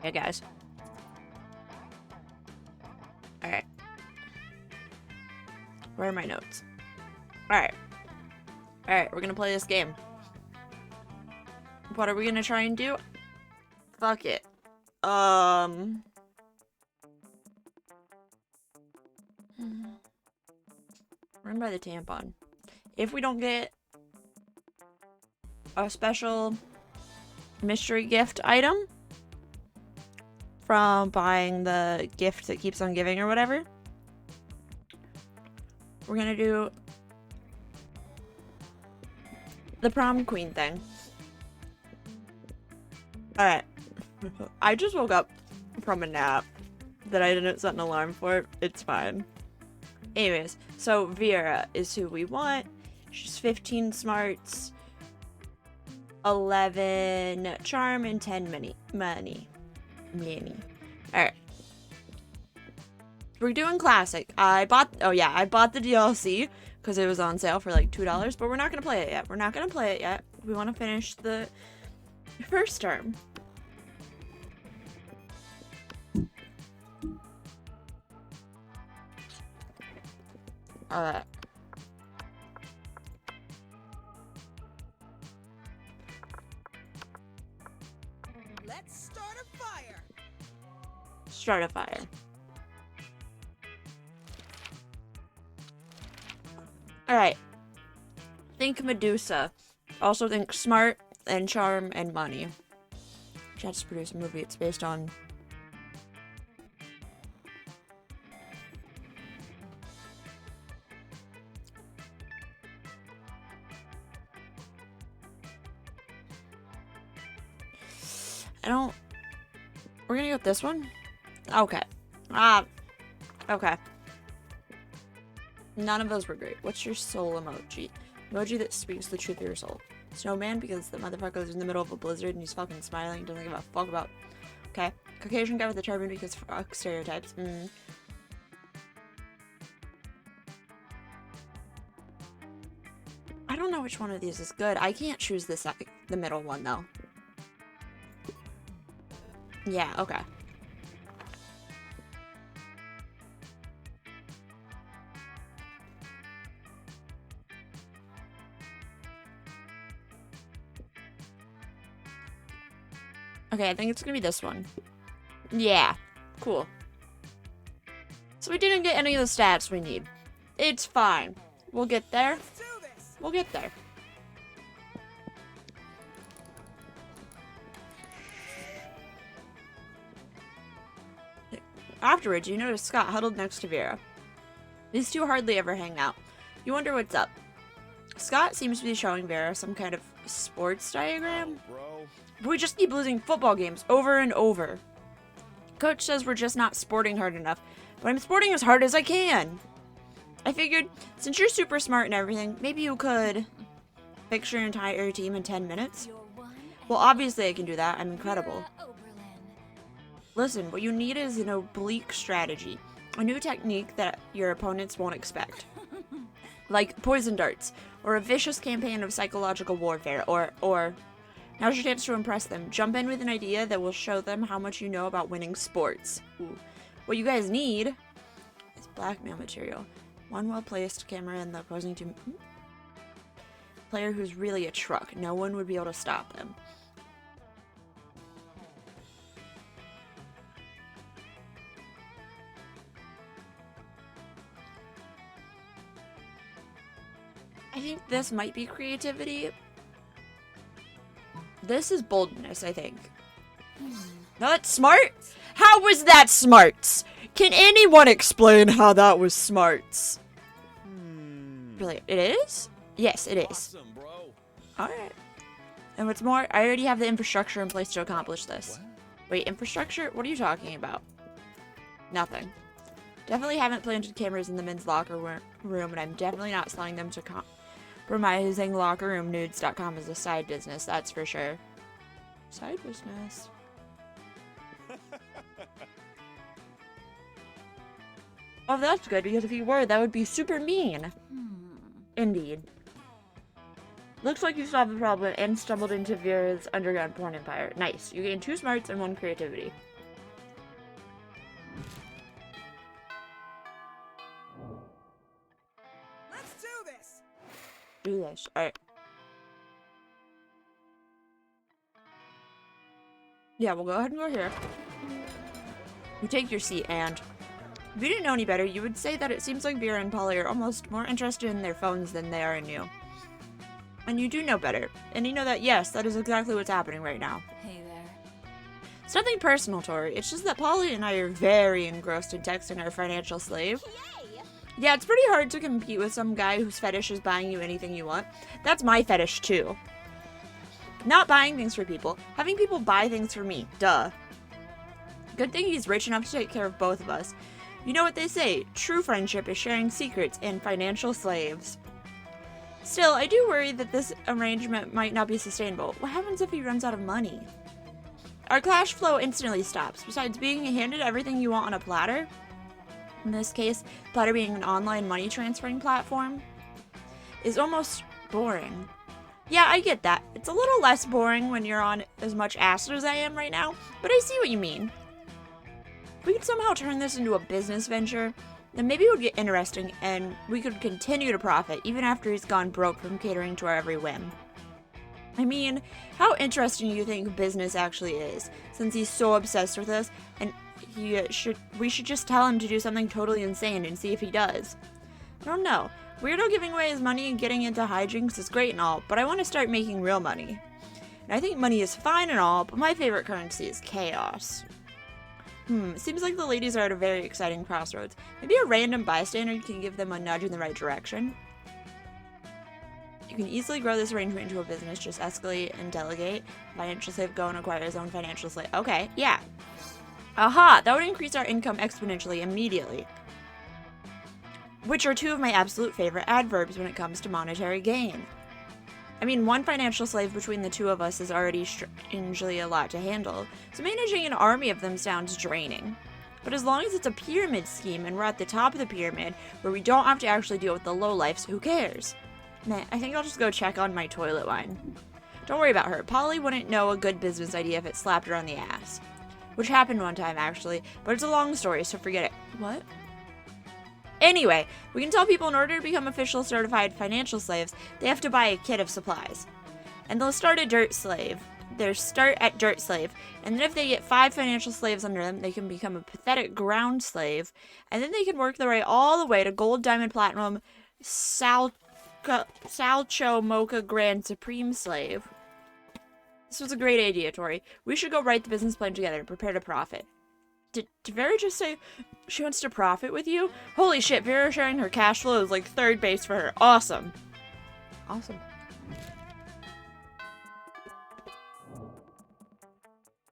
Yeah, guys. Alright. Where are my notes? Alright. Alright, we're gonna play this game. What are we gonna try and do? Fuck it. Run by the tampon. If we don't get a special mystery gift item from buying the gift that keeps on giving or whatever, we're gonna do the prom queen thing. Alright. I just woke up from a nap that I didn't set an alarm for. It's fine. Anyways, so Vera is who we want. She's 15 smarts, 11 charm, and 10 money. Alright. We're doing classic. I bought the DLC because it was on sale for like $2, but we're not going to play it yet. We want to finish the first term. Alright. Let's start a fire. Start a fire. Alright. Think Medusa. Also think smart and charm and money. Just produce a movie it's based on. We're gonna go with this one? Okay. Okay. None of those were great. What's your soul emoji? Emoji that speaks the truth of your soul. Snowman, because the motherfucker is in the middle of a blizzard and he's fucking smiling and doesn't give a fuck about. Okay. Caucasian guy with a turban, because fuck stereotypes. I don't know which one of these is good. I can't choose this, the middle one, though. Yeah, okay. Okay, I think it's gonna be this one. Yeah, cool. So we didn't get any of the stats we need. It's fine. We'll get there. We'll get there. Afterwards, you notice Scott huddled next to Vera. These two hardly ever hang out. You wonder what's up. Scott seems to be showing Vera some kind of sports diagram. But we just keep losing football games over and over. Coach says we're just not sporting hard enough, but I'm sporting as hard as I can. I figured, since you're super smart and everything, maybe you could fix your entire team in 10 minutes? Well, obviously I can do that. I'm incredible. Listen, what you need is an oblique strategy. A new technique that your opponents won't expect. Like poison darts, or a vicious campaign of psychological warfare, or now's your chance to impress them. Jump in with an idea that will show them how much you know about winning sports. Ooh. What you guys need is blackmail material. One well-placed camera in the opposing team. Player who's really a truck. No one would be able to stop them. I think this might be creativity. This is boldness, I think. Not smart? How was that smarts? Can anyone explain how that was smarts? Really, it is? Yes, it is. Awesome, bro. Alright. And what's more, I already have the infrastructure in place to accomplish this. Wait, infrastructure? What are you talking about? Nothing. Definitely haven't planted cameras in the men's locker room, and I'm definitely not selling them to compromising lockerroomnudes.com as a side business, that's for sure. Side business. Oh, that's good, because if you were, that would be super mean. Indeed. Looks like you solved the problem and stumbled into Vera's underground porn empire. Nice. You gained 2 smarts and 1 creativity. place. Alright. Yeah, we'll go ahead and go here. You take your seat, and if you didn't know any better, you would say that it seems like Vera and Polly are almost more interested in their phones than they are in you. And you do know better. And you know that, yes, that is exactly what's happening right now. Hey there. It's nothing personal, Tori. It's just that Polly and I are very engrossed in texting our financial slave. Yay! Yeah, it's pretty hard to compete with some guy whose fetish is buying you anything you want. That's my fetish, too. Not buying things for people. Having people buy things for me. Duh. Good thing he's rich enough to take care of both of us. You know what they say, true friendship is sharing secrets and financial slaves. Still, I do worry that this arrangement might not be sustainable. What happens if he runs out of money? Our cash flow instantly stops. Besides being handed everything you want on a platter, in this case, platter being an online money transferring platform, is almost boring. Yeah, I get that. It's a little less boring when you're on as much acid as I am right now, but I see what you mean. If we could somehow turn this into a business venture, then maybe it would get interesting and we could continue to profit even after he's gone broke from catering to our every whim. I mean, how interesting do you think business actually is, since he's so obsessed with us, and we should just tell him to do something totally insane and see if he does. I don't know. Weirdo giving away his money and getting into hijinks is great and all, but I want to start making real money. And I think money is fine and all, but my favorite currency is chaos. Seems like the ladies are at a very exciting crossroads. Maybe a random bystander can give them a nudge in the right direction. You can easily grow this arrangement into a business, just escalate and delegate. Financial slave go and acquire his own financial slave. Okay, yeah. Aha, that would increase our income exponentially immediately. Which are two of my absolute favorite adverbs when it comes to monetary gain. I mean, one financial slave between the two of us is already strangely a lot to handle, so managing an army of them sounds draining. But as long as it's a pyramid scheme and we're at the top of the pyramid, where we don't have to actually deal with the lowlifes, who cares? Meh, I think I'll just go check on my toilet wine. Don't worry about her. Polly wouldn't know a good business idea if it slapped her on the ass. Which happened one time, actually, but it's a long story, so forget it. What? Anyway, we can tell people in order to become official certified financial slaves, they have to buy a kit of supplies. And they'll start at Dirt Slave. They'll start at Dirt Slave, and then if they get 5 financial slaves under them, they can become a pathetic ground slave, and then they can work their way all the way to Gold, Diamond, Platinum, Salcho, Mocha, Grand, Supreme Slave. This was a great idea, Tori. We should go write the business plan together and prepare to profit. Did Vera just say she wants to profit with you? Holy shit, Vera sharing her cash flow is like third base for her. Awesome. Awesome.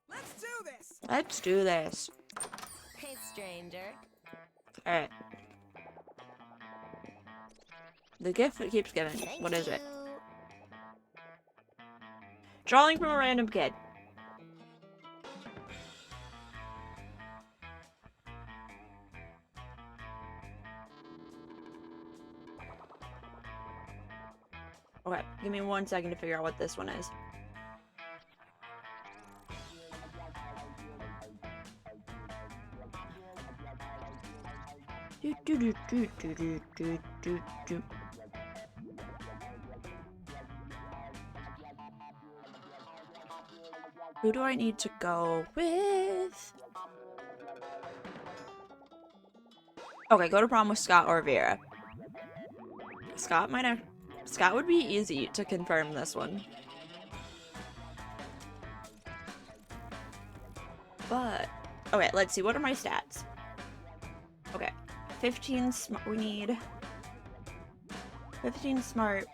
Let's do this! Let's do this. Hey, stranger. Alright. The gift that keeps giving. Thank What is it? you. Drawing from a random kid. Okay, give me 1 second to figure out what this one is. Do. Who do I need to go with? Okay, go to prom with Scott or Vera. Scott would be easy to confirm this one. But, okay, let's see. What are my stats? Okay, 15 smart. We need 15 smart,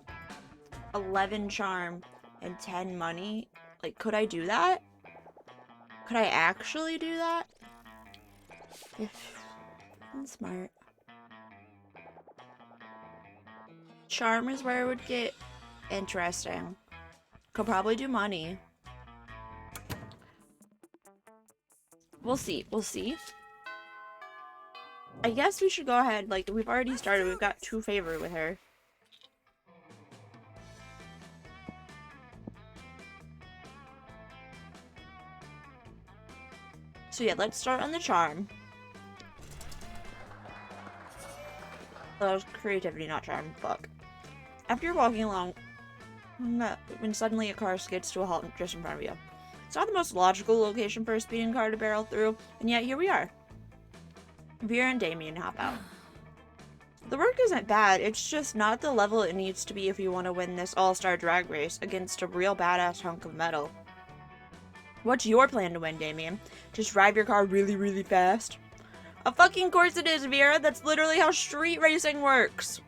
11 charm, and 10 money. Like, could I do that? Could I actually do that? 15 smart. Charm is where it would get interesting. Could probably do money. We'll see. We'll see. I guess we should go ahead. Like, we've already started. We've got 2 favor with her. So yeah, let's start on the charm. Oh, that was creativity, not charm. Fuck. After you're walking along, when suddenly a car skids to a halt just in front of you. It's not the most logical location for a speeding car to barrel through, and yet here we are. Vera and Damien hop out. The work isn't bad, it's just not the level it needs to be if you want to win this all-star drag race against a real badass hunk of metal. What's your plan to win, Damien? Just drive your car really, really fast? Of fucking course it is, Vera. That's literally how street racing works.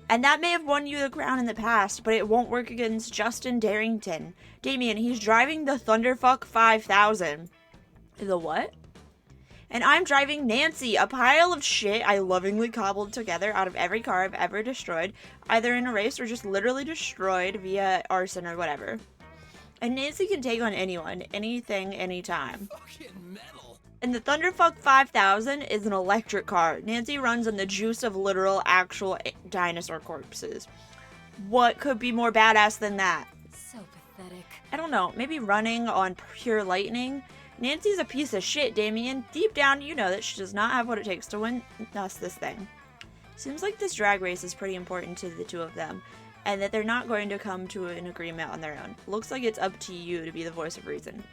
And that may have won you the crown in the past, but it won't work against Justin Darrington. Damien, he's driving the Thunderfuck 5000. The what? And I'm driving Nancy, a pile of shit I lovingly cobbled together out of every car I've ever destroyed, either in a race or just literally destroyed via arson or whatever. And Nancy can take on anyone, anything, anytime. Fucking metal. And the Thunderfuck 5000 is an electric car. Nancy runs on the juice of literal, actual dinosaur corpses. What could be more badass than that? So pathetic. I don't know, maybe running on pure lightning? Nancy's a piece of shit, Damien. Deep down, you know that she does not have what it takes to win us this thing. Seems like this drag race is pretty important to the two of them, and that they're not going to come to an agreement on their own. Looks like it's up to you to be the voice of reason.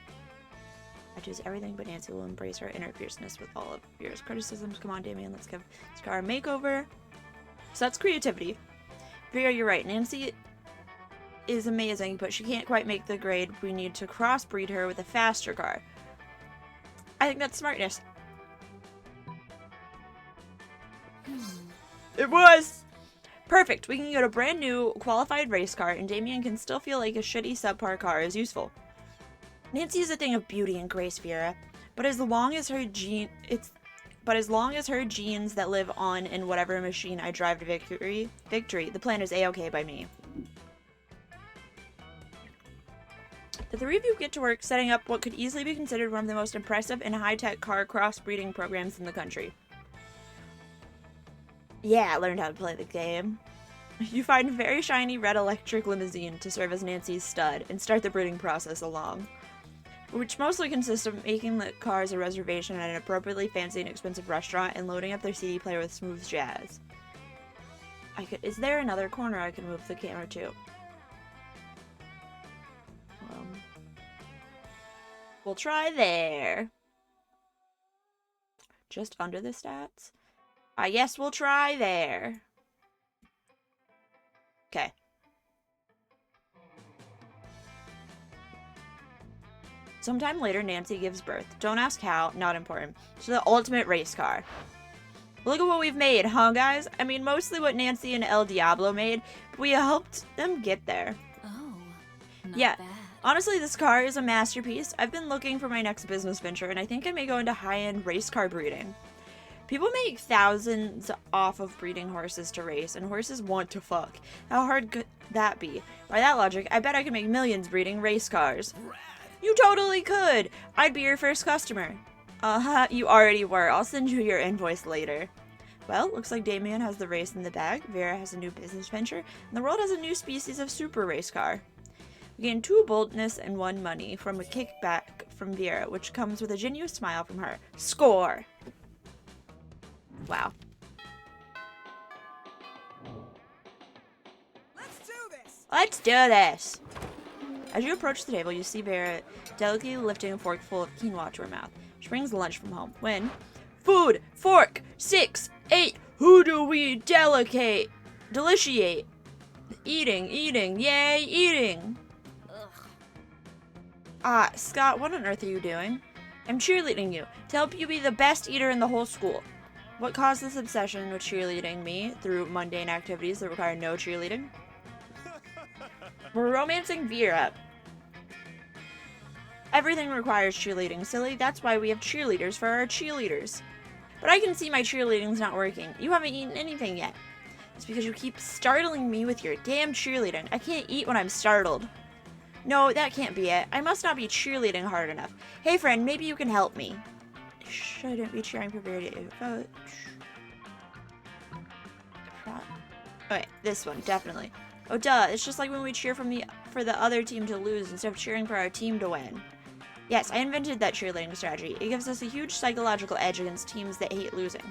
I choose everything, but Nancy will embrace her inner fierceness with all of Vera's criticisms. Come on, Damien, let's give this car a makeover. So that's creativity. Vera, you're right. Nancy is amazing, but she can't quite make the grade. We need to crossbreed her with a faster car. I think that's smartness. It was! Perfect. We can get a brand new qualified race car, and Damien can still feel like a shitty subpar car is useful. Nancy is a thing of beauty and grace, Vera, but as long as her genes that live on in whatever machine I drive to victory, the plan is a-okay by me. The three of you get to work setting up what could easily be considered one of the most impressive and high-tech car crossbreeding programs in the country. Yeah, I learned how to play the game. You find a very shiny red electric limousine to serve as Nancy's stud and start the breeding process along, which mostly consists of making the cars a reservation at an appropriately fancy and expensive restaurant and loading up their CD player with smooth jazz. Is there another corner I can move the camera to? We'll try there. Just under the stats? Yes, we'll try there. Okay. Sometime later, Nancy gives birth. Don't ask how, not important. To the ultimate race car. Look at what we've made, huh, guys? I mean, mostly what Nancy and El Diablo made, but we helped them get there. Oh, not Yeah. bad. Honestly, this car is a masterpiece. I've been looking for my next business venture, and I think I may go into high-end race car breeding. People make thousands off of breeding horses to race, and horses want to fuck. How hard could that be? By that logic, I bet I could make millions breeding race cars. You totally could! I'd be your first customer. You already were. I'll send you your invoice later. Well, looks like Damien has the race in the bag, Vera has a new business venture, and the world has a new species of super race car. We gain 2 boldness and 1 money from a kickback from Vera, which comes with a genuine smile from her. Score! Wow. Let's do this. Let's do this! As you approach the table, you see Vera delicately lifting a fork full of quinoa to her mouth. She brings lunch from home. When? Food! Fork! 6! 8! Who do we deliciate? Eating, yay, eating! Scott, what on earth are you doing? I'm cheerleading you to help you be the best eater in the whole school. What caused this obsession with cheerleading me through mundane activities that require no cheerleading? We're romancing Vera. Everything requires cheerleading, silly. That's why we have cheerleaders for our cheerleaders. But I can see my cheerleading's not working. You haven't eaten anything yet. It's because you keep startling me with your damn cheerleading. I can't eat when I'm startled. No, that can't be it. I must not be cheerleading hard enough. Hey friend, maybe you can help me. Shouldn't be cheering for Vera to vote. Okay, this one, definitely. Oh duh, it's just like when we cheer for the other team to lose instead of cheering for our team to win. Yes, I invented that cheerleading strategy. It gives us a huge psychological edge against teams that hate losing.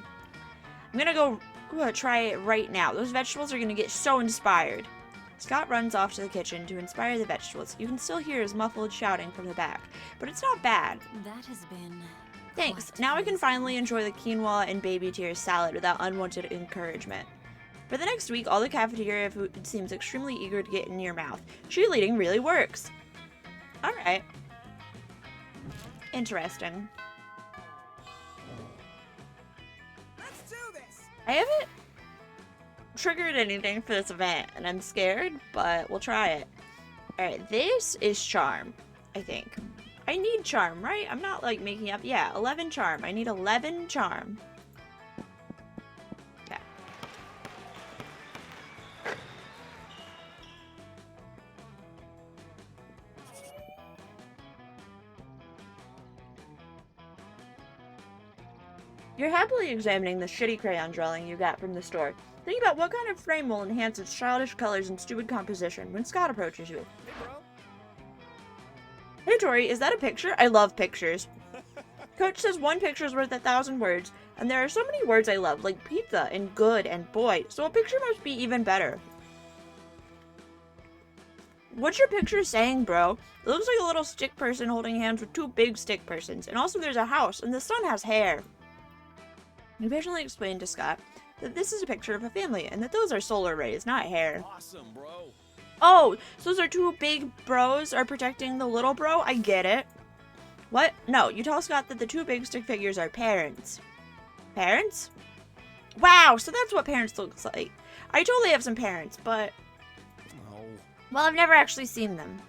I'm gonna go I'm gonna try it right now. Those vegetables are gonna get so inspired. Scott runs off to the kitchen to inspire the vegetables. You can still hear his muffled shouting from the back, but it's not bad. That has been. Thanks. quite Now I can easy. finally enjoy the quinoa and baby tears salad without unwanted encouragement. For the next week, all the cafeteria food seems extremely eager to get in your mouth. Cheerleading really works. Alright. Interesting. Let's do this. I haven't triggered anything for this event, and I'm scared, but we'll try it. Alright, this is charm, I think. I need charm, right? I'm not, like, making up. Yeah, 11 charm. I need 11 charm. Okay. You're happily examining the shitty crayon drawing you got from the store. Think about what kind of frame will enhance its childish colors and stupid composition when Scott approaches you. Hey, bro. Hey Tori, is that a picture? I love pictures. Coach says one picture is worth 1,000 words, and there are so many words I love, like pizza and good and boy, so a picture must be even better. What's your picture saying, bro? It looks like a little stick person holding hands with two big stick persons, and also there's a house, and the sun has hair. You patiently explain to Scott that this is a picture of a family, and that those are solar rays, not hair. Awesome, bro. Oh, so those are two big bros are protecting the little bro? I get it. What? No, you tell Scott that the two big stick figures are parents. Parents? Wow, so that's what parents looks like. I totally have some parents, but... Oh. well, I've never actually seen them.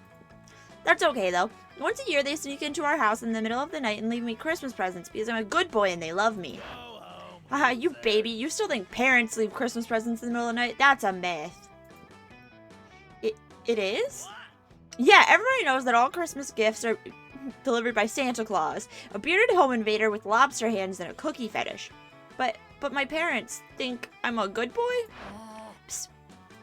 That's okay, though. Once a year, they sneak into our house in the middle of the night and leave me Christmas presents because I'm a good boy and they love me. Haha, you baby. You still think parents leave Christmas presents in the middle of the night? That's a myth. It is? Yeah, everybody knows that all Christmas gifts are delivered by Santa Claus, a bearded home invader with lobster hands and a cookie fetish. But my parents think I'm a good boy? Psst.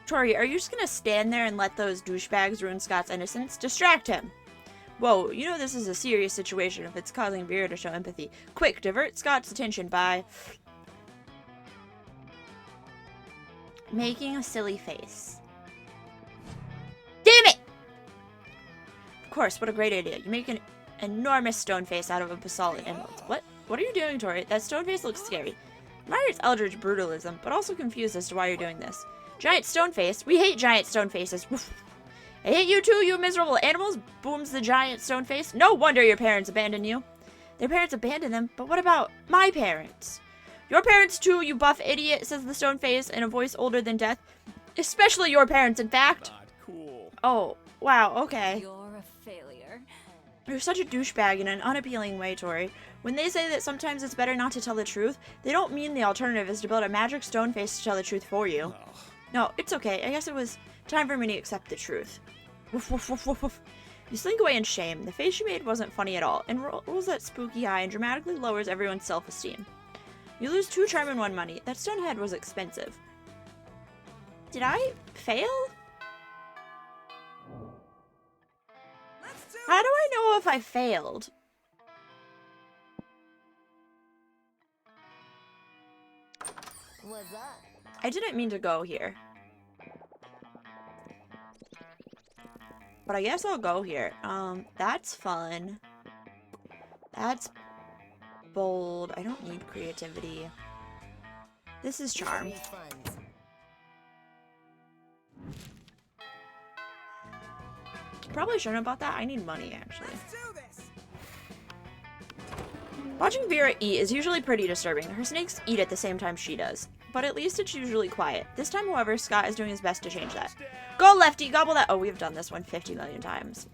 Tori, are you just gonna stand there and let those douchebags ruin Scott's innocence? Distract him. Whoa, you know this is a serious situation if it's causing Vera to show empathy. Quick, divert Scott's attention by... making a silly face. Damn it! Of course, what a great idea. You make an enormous stone face out of a basalt and emerald. What are you doing, Tori? That stone face looks scary. Admire its eldritch brutalism, but also confused as to why you're doing this. Giant stone face? We hate giant stone faces. Woof. I hate you too, you miserable animals, booms the giant stone face. No wonder your parents abandoned you. Their parents abandoned them, but what about my parents? Your parents too, you buff idiot, says the stone face in a voice older than death. Especially your parents, in fact. Not cool. Oh, wow, okay. You're a failure. You're such a douchebag in an unappealing way, Tori. When they say that sometimes it's better not to tell the truth, they don't mean the alternative is to build a magic stone face to tell the truth for you. No, it's okay. I guess it was time for me to accept the truth. Woof, woof, woof, woof, woof. You slink away in shame. The face you made wasn't funny at all, and rolls that spooky eye and dramatically lowers everyone's self-esteem. You lose 2 charm and 1 money. That stone head was expensive. Did I fail? Let's do How do I know if I failed? What's up? I didn't mean to go here. But I guess I'll go here. That's fun. That's bold. I don't need creativity. This is charm. Probably shouldn't have bought that. I need money, actually. Let's do this. Watching Vera eat is usually pretty disturbing. Her snakes eat at the same time she does. But at least it's usually quiet. This time, however, Scott is doing his best to change that. Go, Lefty! Gobble that! Oh, we've done this one 50 million times.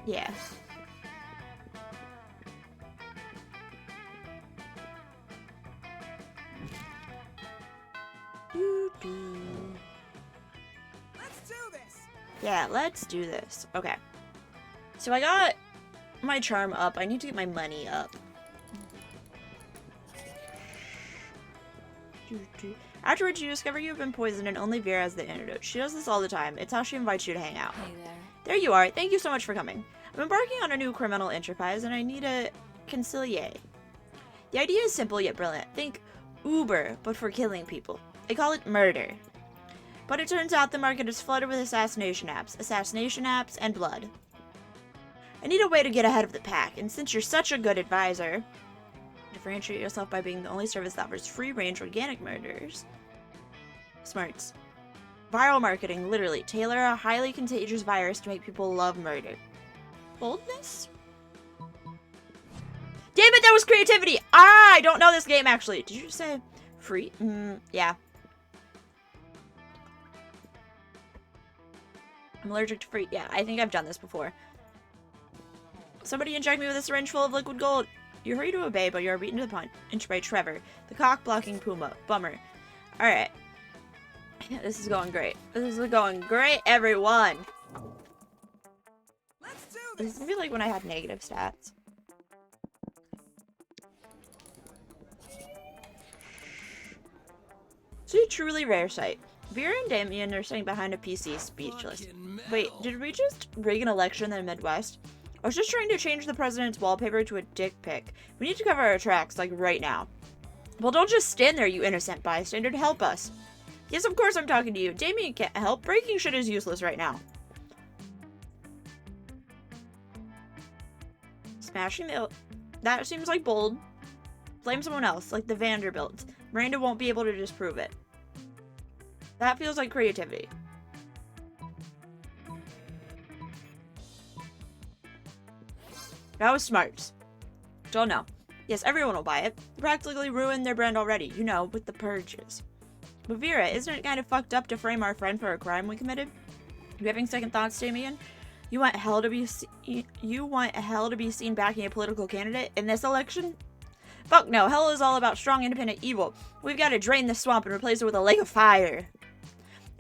Yeah. Doo-doo. Let's do this. Yeah, let's do this. Okay. So I got my charm up. I need to get my money up. Afterwards, you discover you've been poisoned and only Vera has the antidote. She does this all the time. It's how she invites you to hang out. Hey there. There you are. Thank you so much for coming. I'm embarking on a new criminal enterprise and I need a concilier. The idea is simple yet brilliant. Think Uber, but for killing people. I call it murder. But it turns out the market is flooded with assassination apps, and blood. I need a way to get ahead of the pack, and since you're such a good advisor, differentiate yourself by being the only service that offers free-range organic murders. Smarts. Viral marketing, literally. Tailor a highly contagious virus to make people love murder. Boldness? Damn it, that was creativity! Ah, I don't know this game, actually. Did you just say free? Yeah. I'm allergic to free. Yeah, I think I've done this before. Somebody inject me with a syringe full of liquid gold. You hurry to obey, but you are beaten to the punch by Trevor, the cock-blocking puma. Bummer. Alright. This is going great. This is going great, everyone! Let's do This this. is gonna be like when I had negative stats. It's a truly rare sight. Vera and Damien are sitting behind a PC speechless. Wait, did we just rig an election in the Midwest? I was just trying to change the president's wallpaper to a dick pic. We need to cover our tracks, like, right now. Well, don't just stand there, you innocent bystander, to help us. Yes, of course I'm talking to you. Damien can't help. Breaking shit is useless right now. Smashing the... That seems like bold. Blame someone else, like the Vanderbilt. Miranda won't be able to disprove it. That feels like creativity. That was smarts. Don't know. Yes, everyone will buy it. They practically ruined their brand already, you know, with the purges. But Vera, isn't it kind of fucked up to frame our friend for a crime we committed? You having second thoughts, Damien? You want hell to be seen backing a political candidate in this election? Fuck no, hell is all about strong, independent evil. We've got to drain the swamp and replace it with a lake of fire.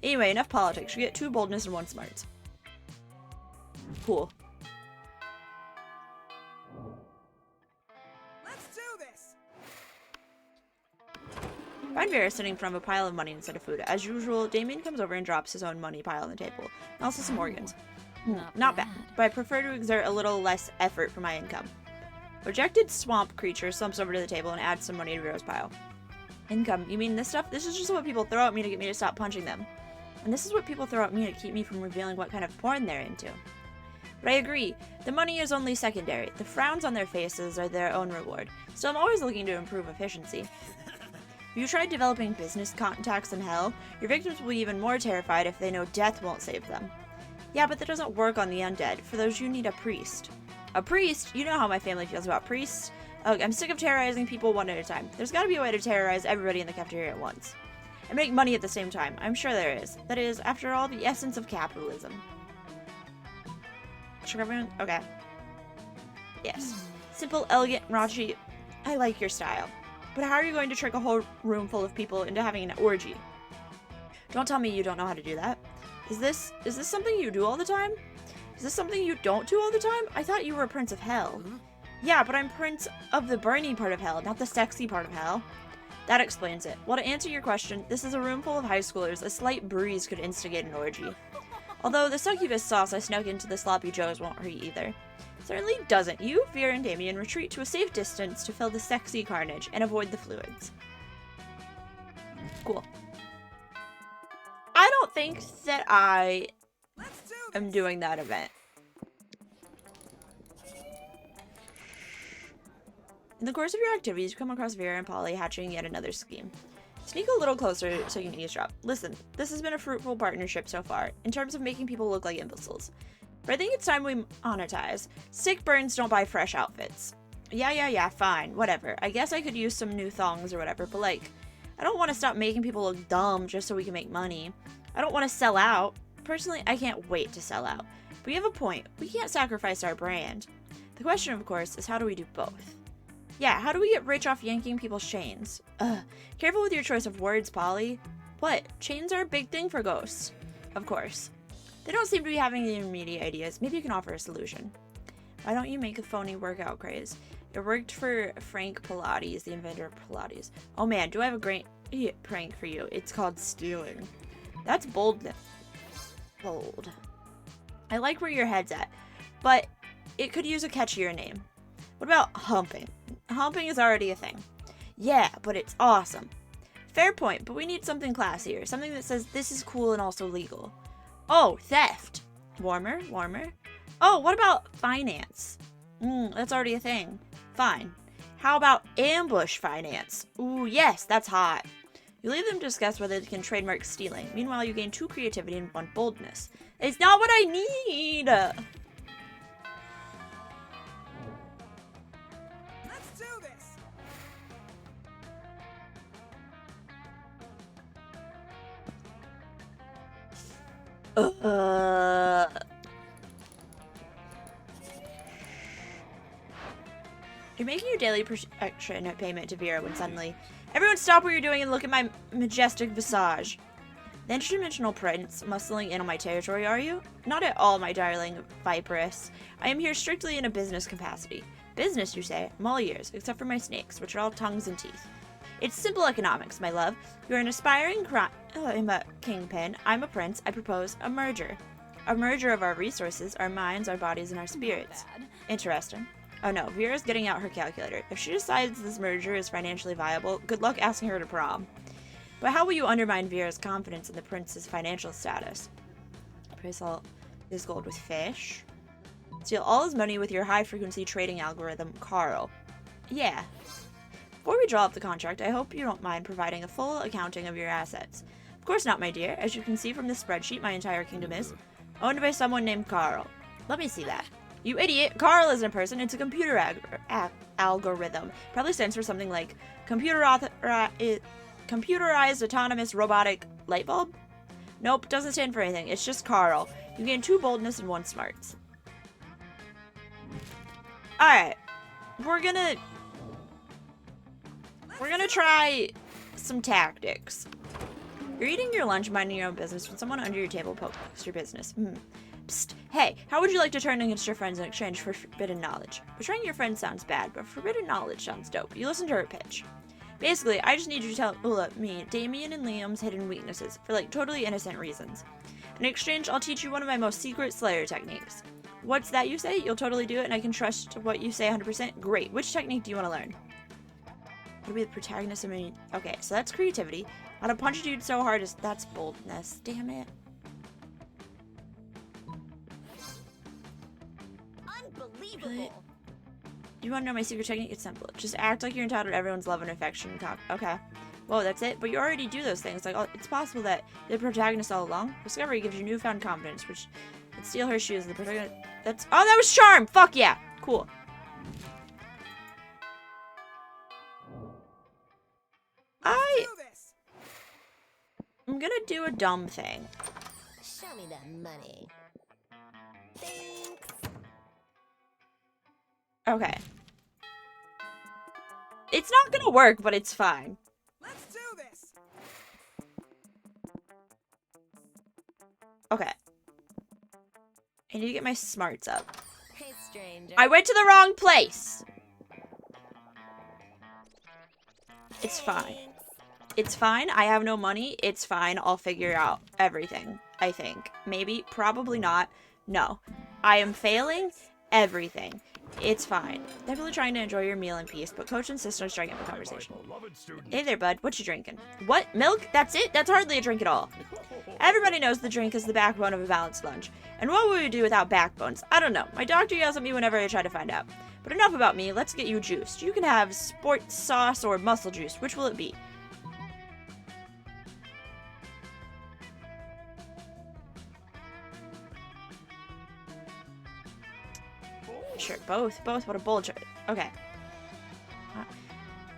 Anyway, enough politics. You get 2 boldness and 1 smarts. Cool. Let's do this. Find Vera sitting in front of a pile of money instead of food. As usual, Damien comes over and drops his own money pile on the table. And also some organs. Not bad, but I prefer to exert a little less effort for my income. Rejected swamp creature slumps over to the table and adds some money to Vera's pile. Income? You mean this stuff? This is just what people throw at me to get me to stop punching them. And this is what people throw at me to keep me from revealing what kind of porn they're into. But I agree, the money is only secondary. The frowns on their faces are their own reward. Still, I'm always looking to improve efficiency. If you tried developing business contacts in hell, your victims will be even more terrified if they know death won't save them. Yeah, but that doesn't work on the undead. For those, you need a priest. A priest? You know how my family feels about priests. Ugh, I'm sick of terrorizing people one at a time. There's gotta be a way to terrorize everybody in the cafeteria at once. And make money at the same time. I'm sure there is. That is, after all, the essence of capitalism. Should everyone? Okay. Yes. Simple, elegant, raunchy. I like your style. But how are you going to trick a whole room full of people into having an orgy? Don't tell me you don't know how to do that. Is this something you do all the time? Is this something you don't do all the time? I thought you were Prince of Hell. Yeah, but I'm Prince of the burning part of hell, not the sexy part of hell. That explains it. Well, to answer your question, this is a room full of high schoolers. A slight breeze could instigate an orgy. Although the succubus sauce I snuck into the sloppy joes won't hurt either. Certainly doesn't. You, Vera, and Damien retreat to a safe distance to fill the sexy carnage and avoid the fluids. Cool. I don't think that I Let's do this. am doing that event. In the course of your activities, you come across Vera and Polly hatching yet another scheme. Sneak a little closer so you can eavesdrop. Listen, this has been a fruitful partnership so far, in terms of making people look like imbeciles. But I think it's time we monetize. Sick burns don't buy fresh outfits. Yeah, fine, whatever. I guess I could use some new thongs or whatever, but like, I don't want to stop making people look dumb just so we can make money. I don't want to sell out. Personally, I can't wait to sell out. But you have a point. We can't sacrifice our brand. The question, of course, is how do we do both? Yeah, how do we get rich off yanking people's chains? Careful with your choice of words, Polly. What? Chains are a big thing for ghosts. Of course. They don't seem to be having the immediate ideas. Maybe you can offer a solution. Why don't you make a phony workout craze? It worked for Frank Pilates, the inventor of Pilates. Oh man, do I have a great prank for you. It's called stealing. That's bold. Bold. I like where your head's at, but it could use a catchier name. What about humping? Humping is already a thing. Yeah, but it's awesome. Fair point, but we need something classier. Something that says this is cool and also legal. Oh, theft. Warmer, warmer. Oh, what about finance? That's already a thing. Fine. How about ambush finance? Ooh, yes, that's hot. You leave them to discuss whether they can trademark stealing. Meanwhile, you gain 2 creativity and 1 boldness. It's not what I need! Let's do this. You're making your daily protection payment to Vera when suddenly, everyone stop what you're doing and look at my majestic visage. The interdimensional prince muscling in on my territory, are you? Not at all, my darling Viperess. I am here strictly in a business capacity. Business, you say? I'm all ears, except for my snakes, which are all tongues and teeth. It's simple economics, my love. You're an aspiring I'm a kingpin. I'm a prince. I propose a merger. A merger of our resources, our minds, our bodies, and our spirits. Interesting. Oh no, Vera's getting out her calculator. If she decides this merger is financially viable, good luck asking her to prom. But how will you undermine Vera's confidence in the prince's financial status? Replace all his gold with fish. Steal all his money with your high-frequency trading algorithm, Carl. Yeah. Before we draw up the contract, I hope you don't mind providing a full accounting of your assets. Of course not, my dear. As you can see from this spreadsheet, my entire kingdom is owned by someone named Carl. Let me see that. You idiot! Carl isn't a person, it's a computer algorithm. Probably stands for something like computerized autonomous robotic light bulb? Nope, doesn't stand for anything. It's just Carl. You gain 2 boldness and 1 smarts. Alright. We're gonna try some tactics. You're eating your lunch, minding your own business, when someone under your table pokes your business. Psst. Hey, how would you like to turn against your friends in exchange for forbidden knowledge? Betraying your friends sounds bad, but forbidden knowledge sounds dope. You listen to her pitch. Basically, I just need you to tell me Damien and Liam's hidden weaknesses for like totally innocent reasons. In exchange, I'll teach you one of my most secret Slayer techniques. What's that you say? You'll totally do it and I can trust what you say 100%? Great. Which technique do you want to learn? How to be the protagonist of me. Okay, so that's creativity. How to punch a dude so hard is that's boldness. Damn it. Unbelievable. Really? You want to know my secret technique? It's simple. Just act like you're entitled to everyone's love and affection. Okay. Whoa, that's it? But you already do those things. Like, it's possible that you're the protagonist all along. Discovery gives you newfound confidence, which would steal her shoes. The protagonist. That's. Oh, that was charm! Fuck yeah! Cool. I'm gonna do a dumb thing. Show me that money. Thanks. Okay. It's not gonna work, but it's fine. Let's do this. Okay. I need to get my smarts up. Hey, stranger. I went to the wrong place! It's fine. It's fine. I have no money. It's fine. I'll figure out everything, I think. Maybe. Probably not. No. I am failing everything. It's fine. Definitely trying to enjoy your meal in peace, but Coach insists on striking up a conversation. Hey there, bud. What you drinking? What? Milk? That's it? That's hardly a drink at all. Everybody knows the drink is the backbone of a balanced lunch. And what would we do without backbones? I don't know. My doctor yells at me whenever I try to find out. But enough about me. Let's get you juiced. You can have sports sauce or muscle juice. Which will it be? Sure, both. Both. What a bold choice. Okay.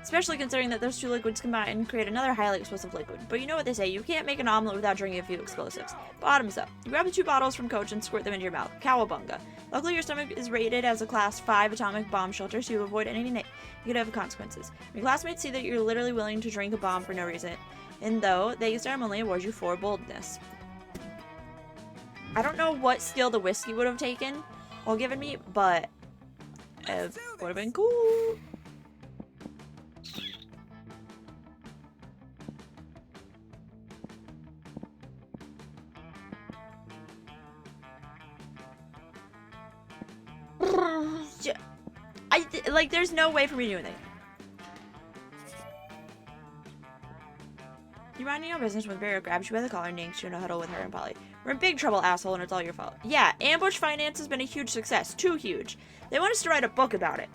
Especially considering that those 2 liquids combine create another highly explosive liquid. But you know what they say, you can't make an omelet without drinking a few explosives. Bottoms up. You grab the 2 bottles from Coach and squirt them into your mouth. Cowabunga. Luckily, your stomach is rated as a Class 5 atomic bomb shelter, so you avoid any negative consequences. Your classmates see that you're literally willing to drink a bomb for no reason, and though they ceremonially award you 4 boldness. I don't know what skill the whiskey would have taken or given me, but it would have been cool. Like, there's no way for me to do anything. You minding your business when Vera grabs you by the collar and yanks you in a huddle with her and Polly. We're in big trouble, asshole, and it's all your fault. Yeah, ambush finance has been a huge success. Too huge. They want us to write a book about it.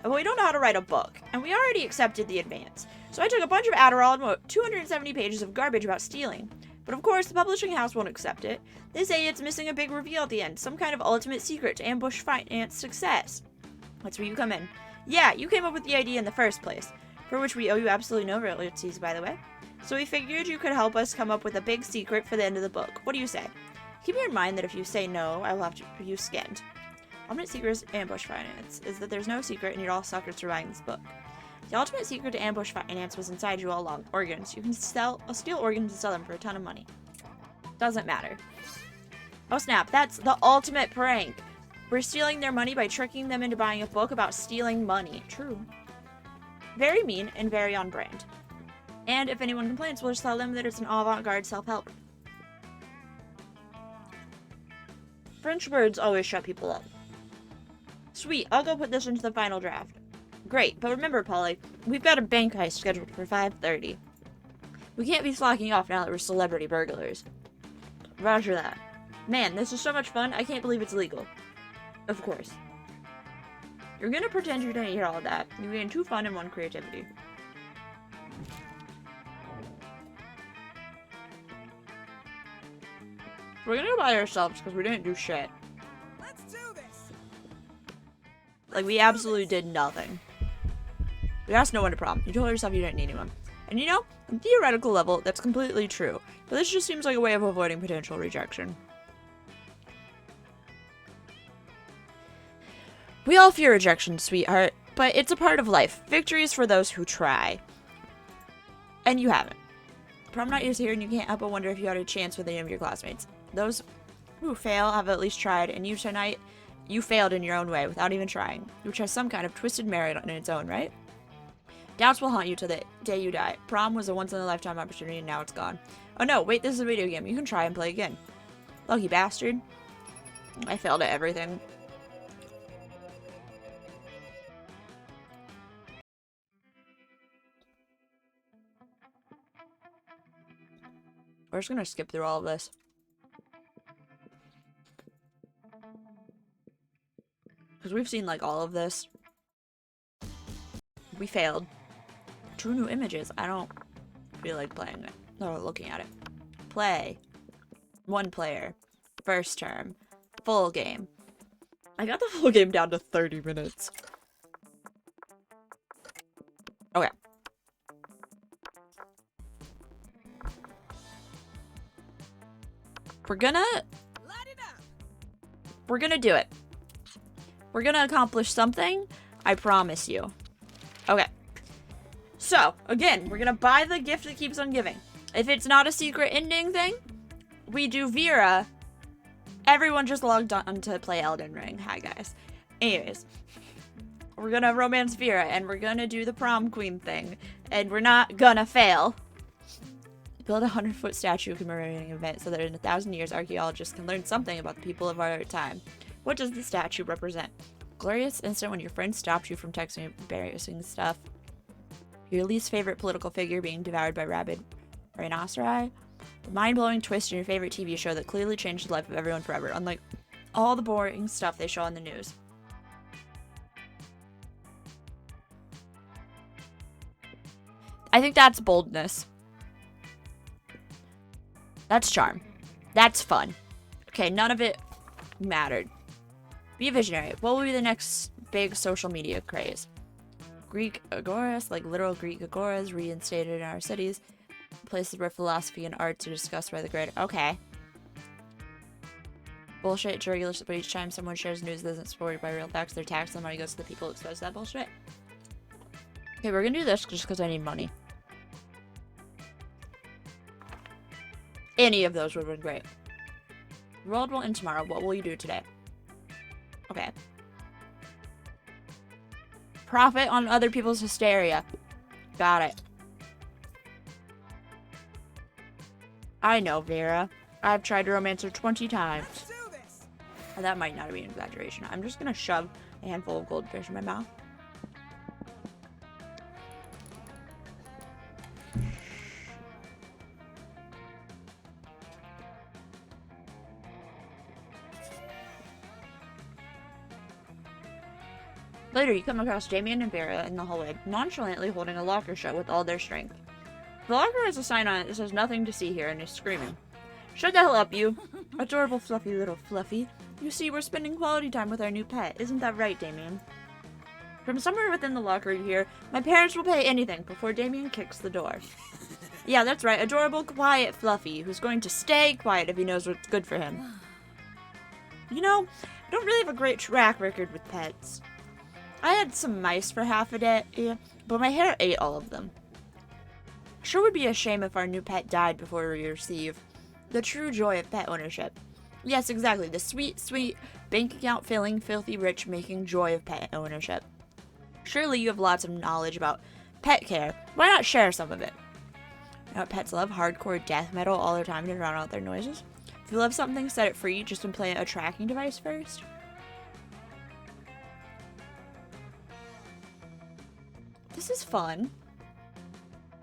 But we don't know how to write a book, and we already accepted the advance. So I took a bunch of Adderall and wrote 270 pages of garbage about stealing. But of course, the publishing house won't accept it. They say it's missing a big reveal at the end, some kind of ultimate secret to ambush finance success. That's where you come in. Yeah, you came up with the idea in the first place, for which we owe you absolutely no royalties, by the way. So we figured you could help us come up with a big secret for the end of the book. What do you say? Keep in mind that if you say no, I will have to you skinned. Ultimate secret to ambush finance is that there's no secret and you're all suckers for buying this book. The ultimate secret to ambush finance was inside you all along. Organs. You can steal organs and sell them for a ton of money. Doesn't matter. Oh snap, that's the ultimate prank. We're stealing their money by tricking them into buying a book about stealing money. True. Very mean and very on brand. And if anyone complains, we'll just tell them that it's an avant-garde self-help. French words always shut people up. Sweet, I'll go put this into the final draft. Great, but remember, Polly, we've got a bank heist scheduled for 5:30. We can't be slacking off now that we're celebrity burglars. Roger that. Man, this is so much fun, I can't believe it's legal. Of course. You're gonna pretend you didn't hear all of that. You gain 2 fun and 1 creativity. We're gonna go by ourselves because we didn't do shit. Let's do this. Like, we absolutely did nothing. We asked no one to prom. You told yourself you didn't need anyone. And you know, on a theoretical level, that's completely true. But this just seems like a way of avoiding potential rejection. We all fear rejection, sweetheart, but it's a part of life. Victory is for those who try. And you haven't. Prom night is here and you can't help but wonder if you had a chance with any of your classmates. Those who fail have at least tried, and you tonight, you failed in your own way without even trying, which has some kind of twisted merit in its own right. Doubts will haunt you till the day you die. Prom was a once-in-a-lifetime opportunity and now it's gone. Oh no, wait, this is a video game. You can try and play again. Lucky bastard. I failed at everything. We're just gonna skip through all of this. Because we've seen, like, all of this. We failed. True new images. I don't feel like playing it. No, looking at it. Play. 1 player. First term. Full game. I got the full game down to 30 minutes. Okay. We're gonna do it. We're gonna accomplish something. I promise you. Okay. So, again, we're gonna buy the gift that keeps on giving. If it's not a secret ending thing, we do Vera. Everyone just logged on to play Elden Ring. Hi, guys. Anyways. We're gonna romance Vera, and we're gonna do the prom queen thing. And we're not gonna fail. Build a 100-foot statue commemorating an event so that in 1,000 years, archaeologists can learn something about the people of our time. What does the statue represent? Glorious instant when your friend stopped you from texting embarrassing stuff. Your least favorite political figure being devoured by rabid rhinoceri. The mind-blowing twist in your favorite TV show that clearly changed the life of everyone forever, unlike all the boring stuff they show on the news. I think that's boldness. That's charm. That's fun. Okay, none of it mattered. Be a visionary. What will be the next big social media craze? Greek agoras, like literal Greek agoras, reinstated in our cities. Places where philosophy and arts are discussed by the great. Okay. Bullshit it's regular, but each time someone shares news that isn't supported by real facts, their tax and money goes to the people who expose that bullshit. Okay, we're gonna do this just because I need money. Any of those would have been great. The world will end tomorrow. What will you do today? Okay. Profit on other people's hysteria. Got it. I know, Vera. I've tried to romance her 20 times. Let's do this. That might not be an exaggeration. I'm just gonna shove a handful of goldfish in my mouth. Later, you come across Damien and Vera in the hallway, nonchalantly holding a locker shut with all their strength. The locker has a sign on it that says nothing to see here and is screaming. Shut the hell up, you! Adorable fluffy little fluffy. You see, we're spending quality time with our new pet. Isn't that right, Damien? From somewhere within the locker you hear, my parents will pay anything before Damien kicks the door. Yeah, that's right, adorable, quiet Fluffy, who's going to stay quiet if he knows what's good for him. You know, I don't really have a great track record with pets. I had some mice for half a day, but my hair ate all of them. Sure would be a shame if our new pet died before we receive the true joy of pet ownership. Yes, exactly, the sweet, sweet, bank account filling, filthy rich making joy of pet ownership. Surely you have lots of knowledge about pet care. Why not share some of it? You know what pets love? Hardcore death metal all the time to drown out their noises. If you love something, set it free. Just implant a tracking device first. This is fun.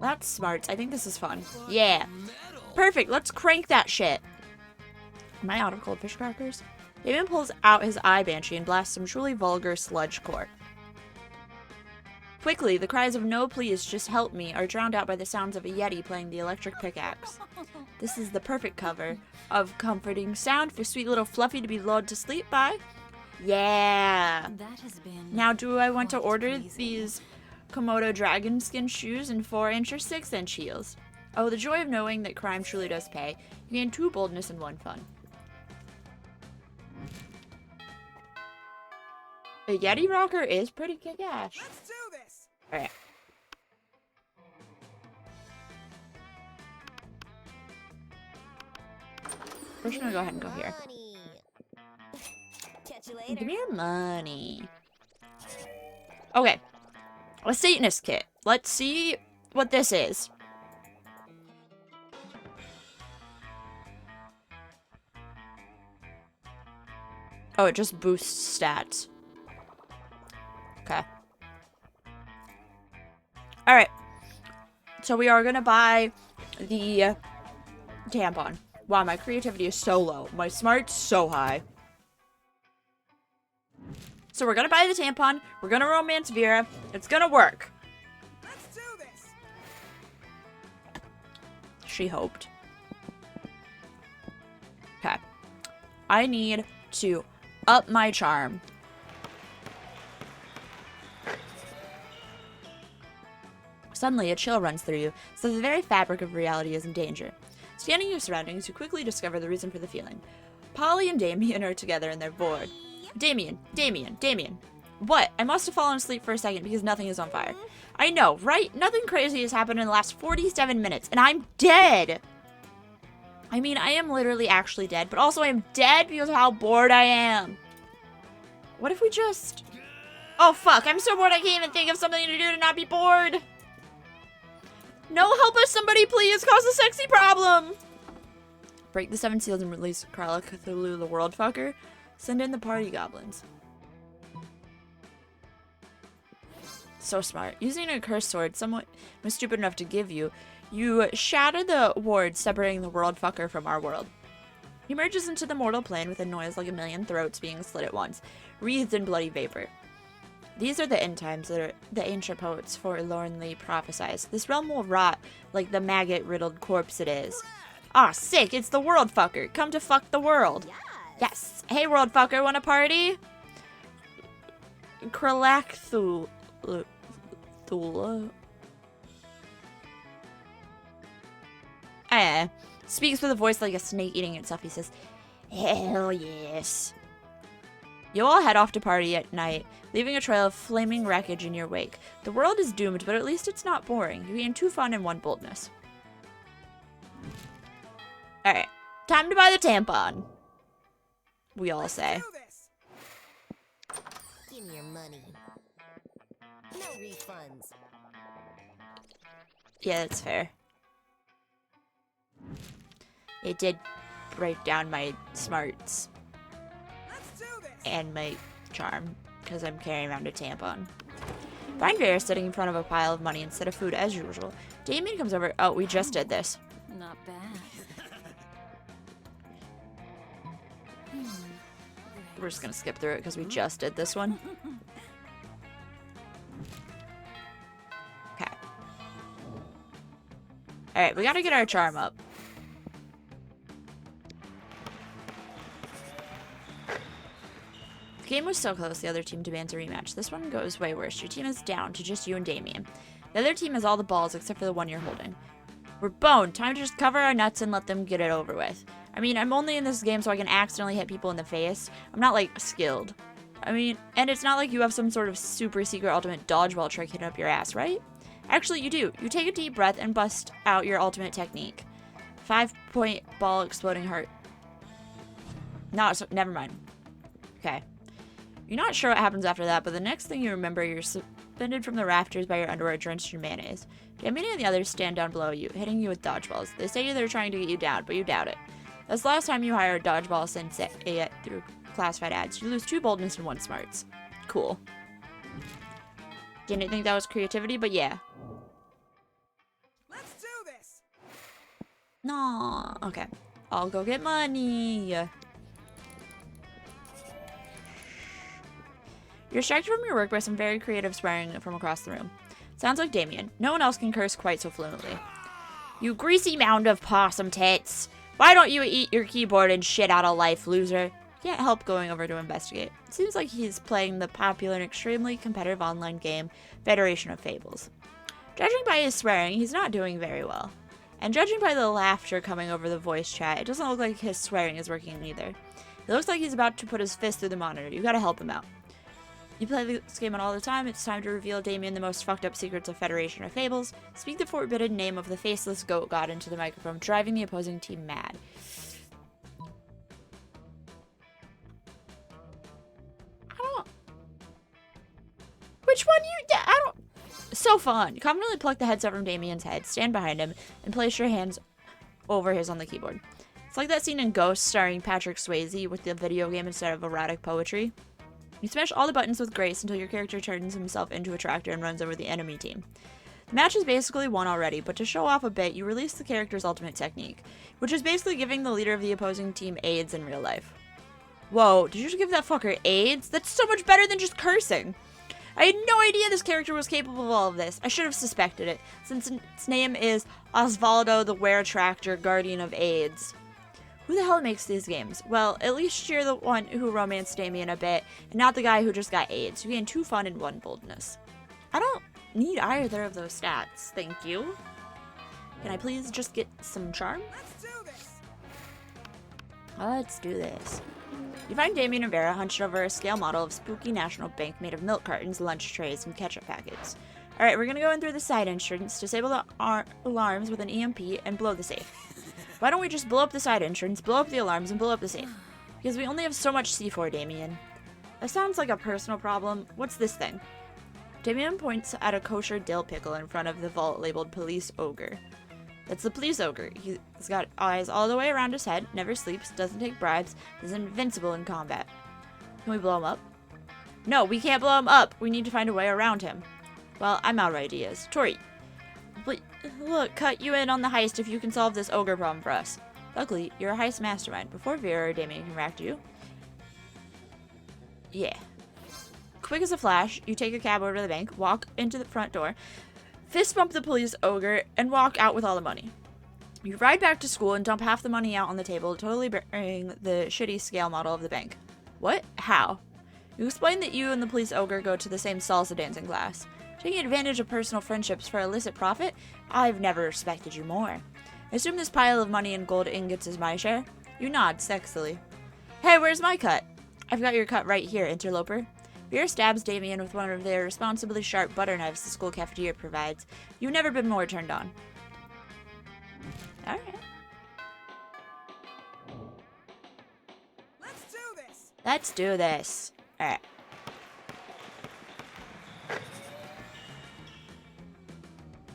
That's smart. I think this is fun. Yeah. Perfect. Let's crank that shit. Am I out of cold fish crackers? Damien pulls out his eye banshee and blasts some truly vulgar sludge core. Quickly, the cries of "No, please, just help me" are drowned out by the sounds of a Yeti playing the electric pickaxe. This is the perfect cover of comforting sound for sweet little Fluffy to be lulled to sleep by. Yeah! That has been Now, do I want to quite order pleasing. these Komodo dragon skin shoes in 4-inch or 6-inch heels? Oh, the joy of knowing that crime truly does pay. You gain 2 boldness and 1 fun. A Yeti rocker is pretty kick-ass. Let's do this. Alright. We're just gonna go ahead and go here. Money. Catch you later. Give me your money. Okay. A Satanist kit. Let's see what this is. Oh, it just boosts stats. Okay. Alright. So we are gonna buy the tampon. Wow, my creativity is so low. My smart's so high. So we're gonna buy the tampon. We're gonna romance Vera. It's gonna work. Let's do this. She hoped. Okay. I need to up my charm. Suddenly, a chill runs through you, so the very fabric of reality is in danger. Scanning your surroundings, you quickly discover the reason for the feeling. Polly and Damien are together and they're bored. Damien. What? I must have fallen asleep for a second because nothing is on fire. I know, right? Nothing crazy has happened in the last 47 minutes, and I'm dead! I mean, I am literally actually dead, but also I am dead because of how bored I am. What if we just... Oh, fuck, I'm so bored I can't even think of something to do to not be bored. No, help us, somebody, please! Cause a sexy problem! Break the 7 seals and release Karla Cthulhu the World Fucker. Send in the party goblins. So smart. Using a cursed sword someone was stupid enough to give you, you shatter the ward separating the World Fucker from our world. He merges into the mortal plane with a noise like a million throats being slit at once, wreathed in bloody vapor. These are the end times that are the ancient poets forlornly prophesied. This realm will rot like the maggot-riddled corpse it is. Ah, sick! It's the World Fucker! Come to fuck the world! Yes! Hey, World Fucker, wanna party? Kralakthula. Speaks with a voice like a snake eating itself. He says, hell yes. You all head off to party at night, leaving a trail of flaming wreckage in your wake. The world is doomed, but at least it's not boring. You gain 2 fun and 1 boldness. Alright, time to buy the tampon. We all say. Do this. Give me your money. No refunds. Yeah, that's fair. It did break down my smarts Let's do this. and my charm, because I'm carrying around a tampon. Find Vera sitting in front of a pile of money instead of food as usual. Damien comes over. Oh, we just did this. Not bad. We're just gonna skip through it because we just did this one. Alright, we gotta get our charm up. The game was so close, the other team demands a rematch. This one goes way worse. Your team is down to just you and Damien. The other team has all the balls except for the one you're holding. We're boned. Time to just cover our nuts and let them get it over with. I mean, I'm only in this game so I can accidentally hit people in the face. I'm not, like, skilled. I mean, and it's not like you have some sort of super secret ultimate dodgeball trick hidden up your ass, right? Actually, you do. You take a deep breath and bust out your ultimate technique. 5-point ball exploding heart. No, so, never mind. Okay. You're not sure what happens after that, but the next thing you remember, you're suspended from the rafters by your underwear drenched in mayonnaise. Damien and the others stand down below you, hitting you with dodgeballs. They say they're trying to get you down, but you doubt it. That's the last time you hire a dodgeball sensei through classified ads. You lose 2 boldness and 1 smarts. Cool. Didn't think that was creativity, but yeah. Let's do this. No. Okay. I'll go get money. You're distracted from your work by some very creative swearing from across the room. Sounds like Damien. No one else can curse quite so fluently. You greasy mound of possum tits. Why don't you eat your keyboard and shit out of life, loser? Can't help going over to investigate. It seems like he's playing the popular and extremely competitive online game, Federation of Fables. Judging by his swearing, he's not doing very well. And judging by the laughter coming over the voice chat, it doesn't look like his swearing is working either. It looks like he's about to put his fist through the monitor. You gotta help him out. You play this game all the time. It's time to reveal Damien the most fucked up secrets of Federation of Fables. Speak the forbidden name of the faceless goat god into the microphone, driving the opposing team mad. Which one I don't... So fun. Confidently pluck the headset from Damien's head, stand behind him, and place your hands over his on the keyboard. It's like that scene in Ghost starring Patrick Swayze with the video game instead of erotic poetry. You smash all the buttons with grace until your character turns himself into a tractor and runs over the enemy team. The match is basically won already, but to show off a bit, you release the character's ultimate technique, which is basically giving the leader of the opposing team AIDS in real life. Whoa, did you just give that fucker AIDS? That's so much better than just cursing! I had no idea this character was capable of all of this. I should have suspected it, since its name is Osvaldo the Were-Tractor, Guardian of AIDS. Who the hell makes these games? Well, at least you're the one who romanced Damien a bit, and not the guy who just got AIDS. You gain 2 fun and 1 boldness. I don't need either of those stats, thank you. Can I please just get some charm? Let's do this. Let's do this. You find Damien and Vera hunched over a scale model of spooky National Bank made of milk cartons, lunch trays, and ketchup packets. Alright, we're gonna go in through the side entrance, disable the alarms with an EMP, and blow the safe. Why don't we just blow up the side entrance, blow up the alarms, and blow up the safe? Because we only have so much C4, Damien. That sounds like a personal problem. What's this thing? Damien points at a kosher dill pickle in front of the vault labeled Police Ogre. That's the Police Ogre. He's got eyes all the way around his head, never sleeps, doesn't take bribes, is invincible in combat. Can we blow him up? No, we can't blow him up. We need to find a way around him. Well, I'm out of ideas. Tori, look, cut you in on the heist if you can solve this ogre problem for us. Luckily, you're a heist mastermind. Before Vera or Damien can react to you. Yeah. Quick as a flash, you take a cab over to the bank, walk into the front door, fist bump the police ogre, and walk out with all the money. You ride back to school and dump half the money out on the table, totally burying the shitty scale model of the bank. What? How? You explain that you and the police ogre go to the same salsa dancing class. Taking advantage of personal friendships for illicit profit? I've never respected you more. I assume this pile of money and gold ingots is my share? You nod sexily. Hey, where's my cut? I've got your cut right here, interloper. Vera stabs Damien with one of their responsibly sharp butter knives the school cafeteria provides. You've never been more turned on. Alright. Let's do this. Let's do this. Alright.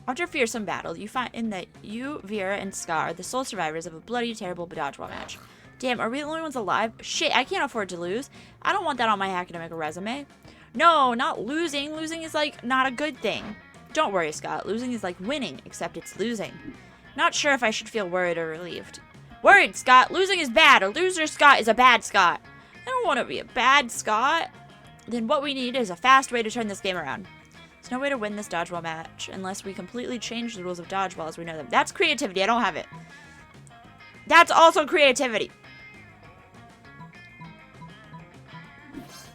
After a fearsome battle, you find that you, Vera, and Scar are the sole survivors of a bloody, terrible dodgeball match. Damn, are we the only ones alive? Shit, I can't afford to lose. I don't want that on my academic resume. No, not losing. Losing is, like, not a good thing. Don't worry, Scott. Losing is like winning, except it's losing. Not sure if I should feel worried or relieved. Worried, Scott. Losing is bad. A loser Scott is a bad Scott. I don't want to be a bad Scott. Then what we need is a fast way to turn this game around. There's no way to win this dodgeball match unless we completely change the rules of dodgeball as we know them. That's creativity. I don't have it. That's also creativity.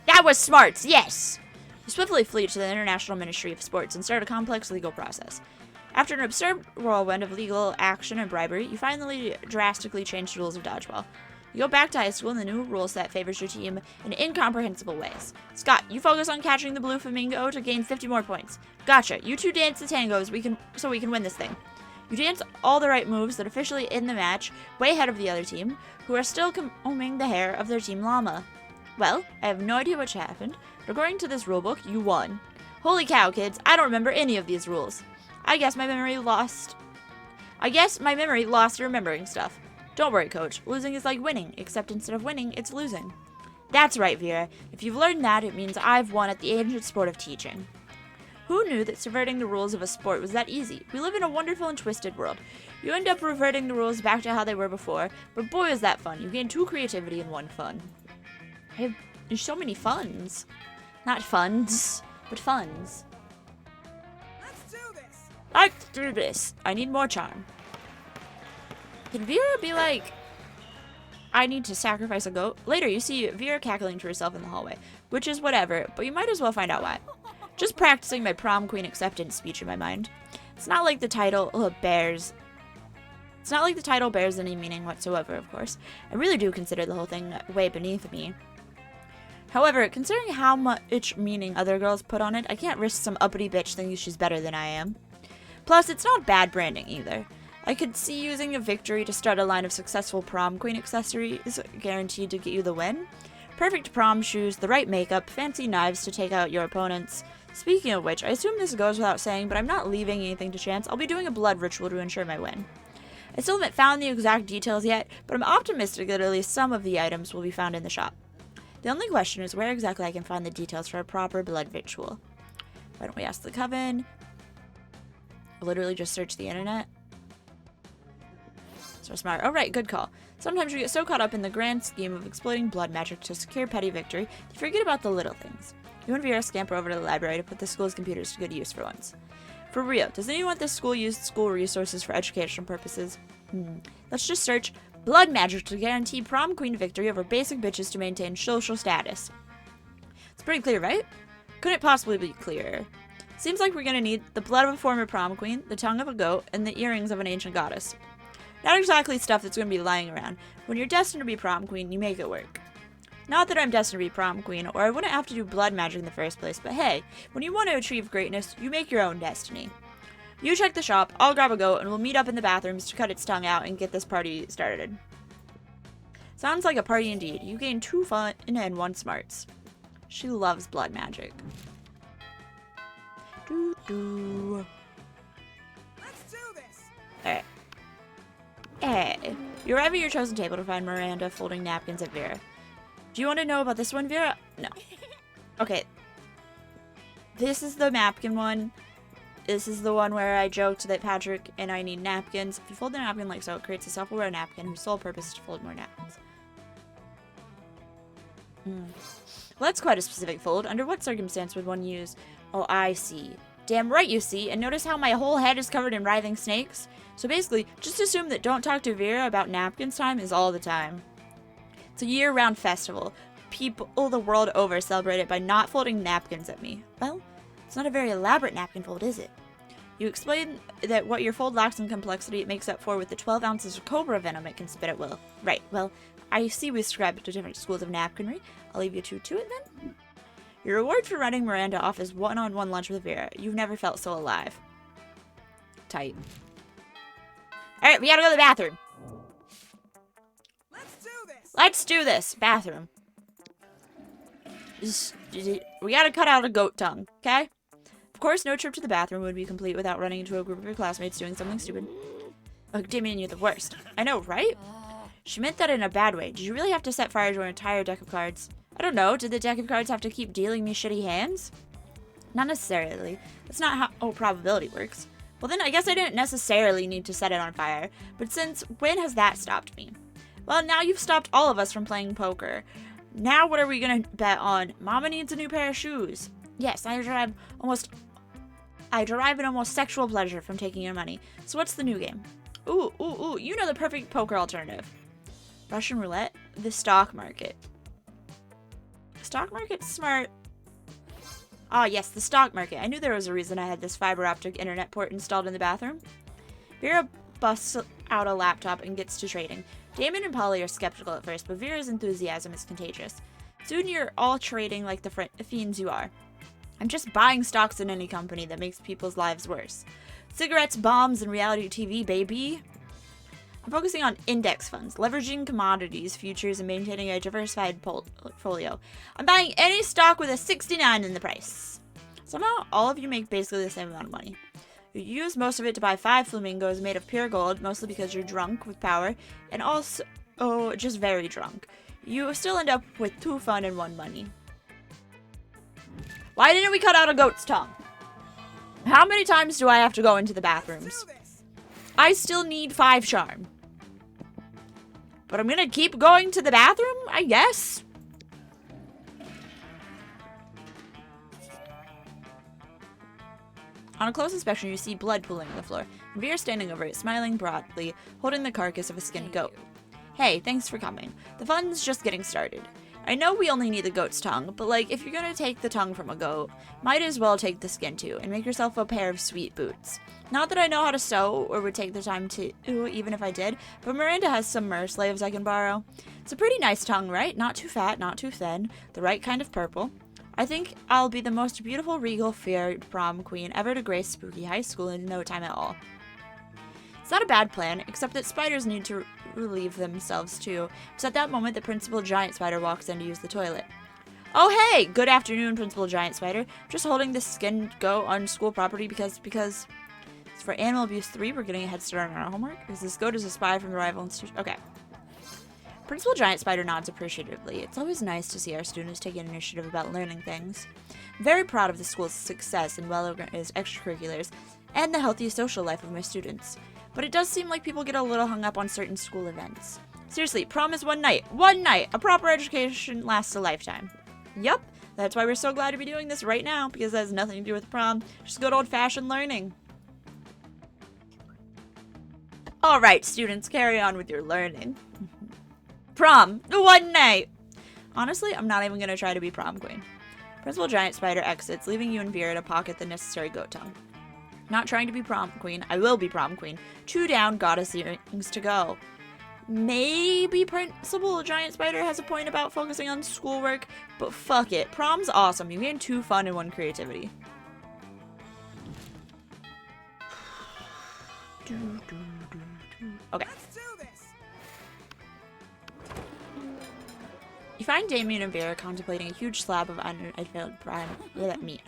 That was smarts. Yes. You swiftly flee to the International Ministry of Sports and start a complex legal process. After an absurd whirlwind of legal action and bribery, you finally drastically change the rules of dodgeball. You go back to high school and the new rule set favors your team in incomprehensible ways. Scott, you focus on catching the blue flamingo to gain 50 more points. Gotcha. You two dance the tango so we can win this thing. You dance all the right moves that officially end the match, way ahead of the other team, who are still combing the hair of their team llama. Well, I have no idea what happened, but according to this rulebook, you won. Holy cow, kids, I don't remember any of these rules. I guess my memory lost remembering stuff. Don't worry, coach. Losing is like winning, except instead of winning, it's losing. That's right, Vera. If you've learned that, it means I've won at the ancient sport of teaching. Who knew that subverting the rules of a sport was that easy? We live in a wonderful and twisted world. You end up reverting the rules back to how they were before, but boy is that fun. You gain 2 creativity and 1 fun. There's so many funs. Not funds, but funs. Let's do this. Let's do this. I need more charm. Can Vera be like, I need to sacrifice a goat? Later, you see Vera cackling to herself in the hallway, which is whatever, but you might as well find out why. Just practicing my prom queen acceptance speech in my mind. It's not like the title bears any meaning whatsoever, of course. I really do consider the whole thing way beneath me. However, considering how much meaning other girls put on it, I can't risk some uppity bitch thinking she's better than I am. Plus, it's not bad branding either. I could see using a victory to start a line of successful prom queen accessories guaranteed to get you the win. Perfect prom shoes, the right makeup, fancy knives to take out your opponents. Speaking of which, I assume this goes without saying, but I'm not leaving anything to chance. I'll be doing a blood ritual to ensure my win. I still haven't found the exact details yet, but I'm optimistic that at least some of the items will be found in the shop. The only question is where exactly I can find the details for a proper blood ritual. Why don't we ask the coven? I'll literally just search the internet. So smart. Oh, right, good call. Sometimes you get so caught up in the grand scheme of exploiting blood magic to secure petty victory, you forget about the little things. You and Vera scamper over to the library to put the school's computers to good use for once. For real, does anyone at this school use school resources for educational purposes? Let's just search blood magic to guarantee prom queen victory over basic bitches to maintain social status. It's pretty clear, right? Couldn't possibly be clearer. Seems like we're gonna need the blood of a former prom queen, the tongue of a goat, and the earrings of an ancient goddess. Not exactly stuff that's gonna be lying around. When you're destined to be prom queen, you make it work. Not that I'm destined to be prom queen, or I wouldn't have to do blood magic in the first place, but hey, when you want to achieve greatness, you make your own destiny. You check the shop, I'll grab a goat, and we'll meet up in the bathrooms to cut its tongue out and get this party started. Sounds like a party indeed. You gain 2 fun and 1 smarts. She loves blood magic. Doo-doo. Let's do this. Alright. Hey. You arrive at your chosen table to find Miranda folding napkins at Vera. Do you want to know about this one, Vera? No. Okay. This is the napkin one. This is the one where I joked that Patrick and I need napkins. If you fold the napkin like so, it creates a self-aware napkin whose sole purpose is to fold more napkins. Well, that's quite a specific fold. Under what circumstance would one use... Oh, I see. Damn right you see. And notice how my whole head is covered in writhing snakes? So basically, just assume that don't talk to Vera about napkins time is all the time. It's a year-round festival. People the world over celebrate it by not folding napkins at me. Well, it's not a very elaborate napkin fold, is it? You explain that what your fold lacks in complexity it makes up for with the 12 ounces of cobra venom it can spit at will. Right, well, I see we subscribe to different schools of napkinry. I'll leave you two to it then. Your reward for running Miranda off is one-on-one lunch with Vera. You've never felt so alive. Tight. Alright, we gotta go to the bathroom. Let's do this. Bathroom. We gotta cut out a goat tongue, okay? Of course, no trip to the bathroom would be complete without running into a group of your classmates doing something stupid. Oh, Damien, you're the worst. I know, right? She meant that in a bad way. Did you really have to set fire to an entire deck of cards? I don't know. Did the deck of cards have to keep dealing me shitty hands? Not necessarily. That's not how probability works. Well, then I guess I didn't necessarily need to set it on fire. But since when has that stopped me? Well, now you've stopped all of us from playing poker. Now what are we gonna bet on? Mama needs a new pair of shoes. Yes, I drive almost I derive an almost sexual pleasure from taking your money. So what's the new game? Ooh, you know the perfect poker alternative. Russian roulette? The stock market. Stock market's smart. Ah, yes, the stock market. I knew there was a reason I had this fiber optic internet port installed in the bathroom. Vera busts out a laptop and gets to trading. Damon and Polly are skeptical at first, but Vera's enthusiasm is contagious. Soon you're all trading like the fiends you are. I'm just buying stocks in any company that makes people's lives worse. Cigarettes, bombs, and reality TV, baby. I'm focusing on index funds, leveraging commodities, futures, and maintaining a diversified portfolio. I'm buying any stock with a 69 in the price. Somehow, all of you make basically the same amount of money. You use most of it to buy 5 flamingos made of pure gold, mostly because you're drunk with power, and also, just very drunk. You still end up with 2 fun and 1 money. Why didn't we cut out a goat's tongue? How many times do I have to go into the bathrooms? I still need 5 charm. But I'm gonna keep going to the bathroom, I guess. On a close inspection, you see blood pooling on the floor. And Vera's standing over it, smiling broadly, holding the carcass of a skinned goat. Hey, thanks for coming. The fun's just getting started. I know we only need the goat's tongue, but like, if you're gonna take the tongue from a goat, might as well take the skin too, and make yourself a pair of sweet boots. Not that I know how to sew, or would take the time to, even if I did, but Miranda has some mer-slaves I can borrow. It's a pretty nice tongue, right? Not too fat, not too thin, the right kind of purple. I think I'll be the most beautiful, regal, fair prom queen ever to grace spooky high school in no time at all. It's not a bad plan, except that spiders need to relieve themselves too. So at that moment, the principal giant spider walks in to use the toilet. Oh hey! Good afternoon, Principal Giant Spider. Just holding this skinned goat on school property because it's for Animal Abuse 3. We're getting a head start on our homework. Because this goat is a spy from the rival institution. Okay. Principal Giant Spider nods appreciatively. It's always nice to see our students take an initiative about learning things. I'm very proud of the school's success and well-organized extracurriculars and the healthy social life of my students. But it does seem like people get a little hung up on certain school events. Seriously, prom is one night. One night! A proper education lasts a lifetime. Yup, that's why we're so glad to be doing this right now, because it has nothing to do with prom. Just good old-fashioned learning. Alright, students, carry on with your learning. Prom! One night! Honestly, I'm not even gonna try to be prom queen. Principal Giant Spider exits, leaving you and Vera to pocket the necessary goat tongue. Not trying to be prom queen. I will be prom queen. 2 down, goddess earrings to go. Maybe Principal Giant Spider has a point about focusing on schoolwork, but fuck it. Prom's awesome. You gain 2 fun and 1 creativity. Okay. Let's do this. You find Damien and Vera contemplating a huge slab of unfilled prime meat.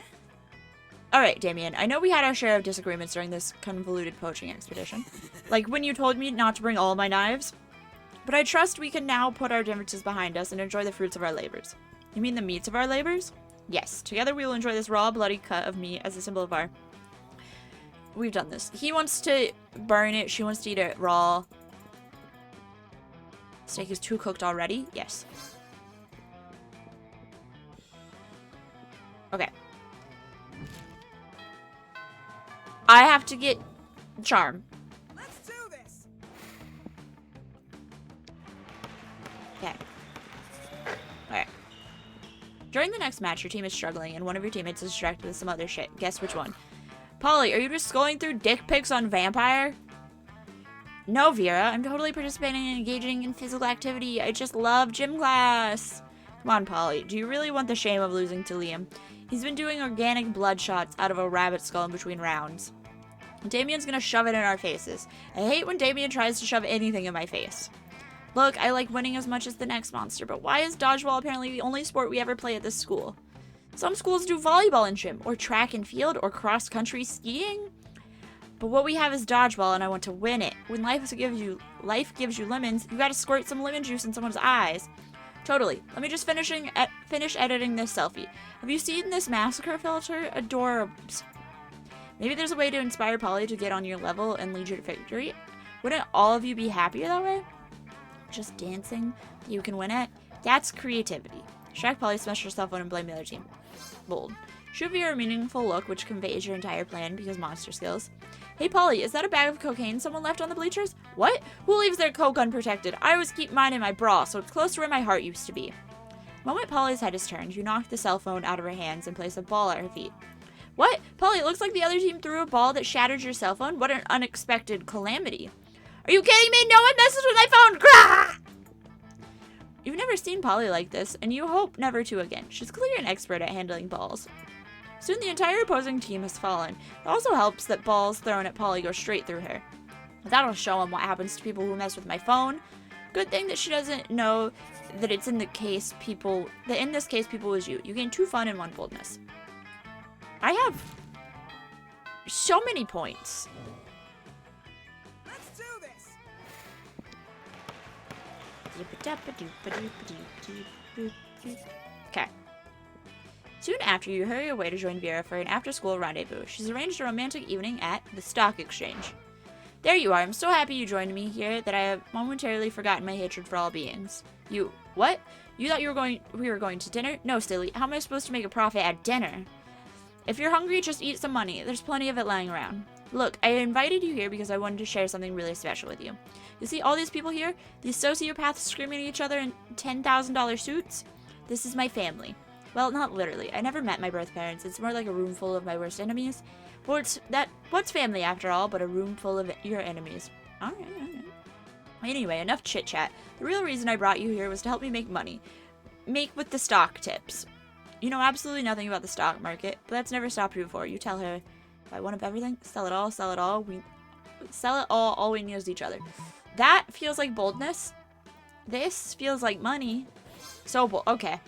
Alright, Damien, I know we had our share of disagreements during this convoluted poaching expedition. Like when you told me not to bring all my knives. But I trust we can now put our differences behind us and enjoy the fruits of our labors. You mean the meats of our labors? Yes, together we will enjoy this raw, bloody cut of meat as a symbol of our... We've done this. He wants to burn it, she wants to eat it raw. Steak is too cooked already? Yes. Okay. I have to get charm. Let's do this. Okay. Alright. During the next match, your team is struggling, and one of your teammates is distracted with some other shit. Guess which one? Polly, are you just scrolling through dick pics on Vampire? No, Vera. I'm totally participating and engaging in physical activity. I just love gym class. Come on, Polly. Do you really want the shame of losing to Liam? He's been doing organic blood shots out of a rabbit skull in between rounds. Damien's gonna shove it in our faces. I hate when Damien tries to shove anything in my face. Look, I like winning as much as the next monster, but why is dodgeball apparently the only sport we ever play at this school? Some schools do volleyball and gym, or track and field, or cross-country skiing. But what we have is dodgeball, and I want to win it. When life gives you lemons, you gotta squirt some lemon juice in someone's eyes. Totally. Let me just finish editing this selfie. Have you seen this massacre filter? Adorbs. Maybe there's a way to inspire Polly to get on your level and lead you to victory. Wouldn't all of you be happier that way? Just dancing that you can win at? That's creativity. Distract Polly, smash your cell phone, and blame the other team. Bold. Shoot Vera a meaningful look, which conveys your entire plan because monster skills. Hey, Polly, is that a bag of cocaine someone left on the bleachers? What? Who leaves their coke unprotected? I always keep mine in my bra, so it's close to where my heart used to be. The moment Polly's head is turned, you knock the cell phone out of her hands and place a ball at her feet. What? Polly, it looks like the other team threw a ball that shattered your cell phone. What an unexpected calamity. Are you kidding me? No one messes with my phone! Grah! You've never seen Polly like this, and you hope never to again. She's clearly an expert at handling balls. Soon the entire opposing team has fallen. It also helps that balls thrown at Polly go straight through her. That'll show him what happens to people who mess with my phone. Good thing that she doesn't know that it's in the case people, that in this case people is you. You gain 2 fun and 1 boldness. I have so many points. Let's do this. Okay. Soon after, you hurry away to join Vera for an after-school rendezvous. She's arranged a romantic evening at the stock exchange. There you are. I'm so happy you joined me here that I have momentarily forgotten my hatred for all beings. You, what? You thought we were going to dinner? No, silly. How am I supposed to make a profit at dinner? If you're hungry, just eat some money. There's plenty of it lying around. Look, I invited you here because I wanted to share something really special with you. You see all these people here? These sociopaths screaming at each other in $10,000 suits? This is my family. Well, not literally. I never met my birth parents. It's more like a room full of my worst enemies. What's family after all but a room full of your enemies? Alright. Anyway, enough chit-chat. The real reason I brought you here was to help me make money. Make with the stock tips. You know absolutely nothing about the stock market, but that's never stopped you before. You tell her, buy one of everything, sell it all, we sell it all we need is each other. That feels like boldness. This feels like money. So bold. Okay.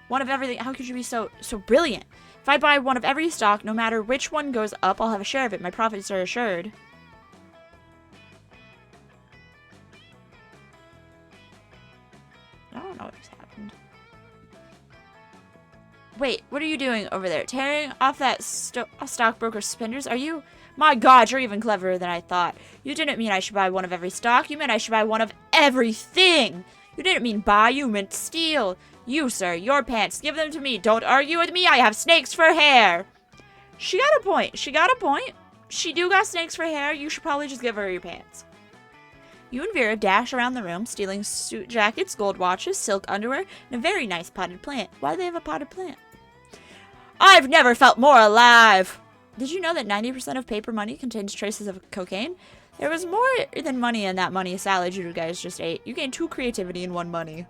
One of everything. How could you be so brilliant? If I buy one of every stock, no matter which one goes up, I'll have a share of it. My profits are assured. I don't know what just happened. Wait, what are you doing over there? Tearing off that stockbroker's suspenders? Are you? My God, you're even cleverer than I thought. You didn't mean I should buy one of every stock. You meant I should buy one of everything. You didn't mean buy, you meant steal. You, sir, your pants. Give them to me. Don't argue with me. I have snakes for hair. She got a point. She do got snakes for hair. You should probably just give her your pants. You and Vera dash around the room, stealing suit jackets, gold watches, silk underwear, and a very nice potted plant. Why do they have a potted plant? I've never felt more alive! Did you know that 90% of paper money contains traces of cocaine? There was more than money in that money salad you guys just ate. You gained 2 creativity and 1 money.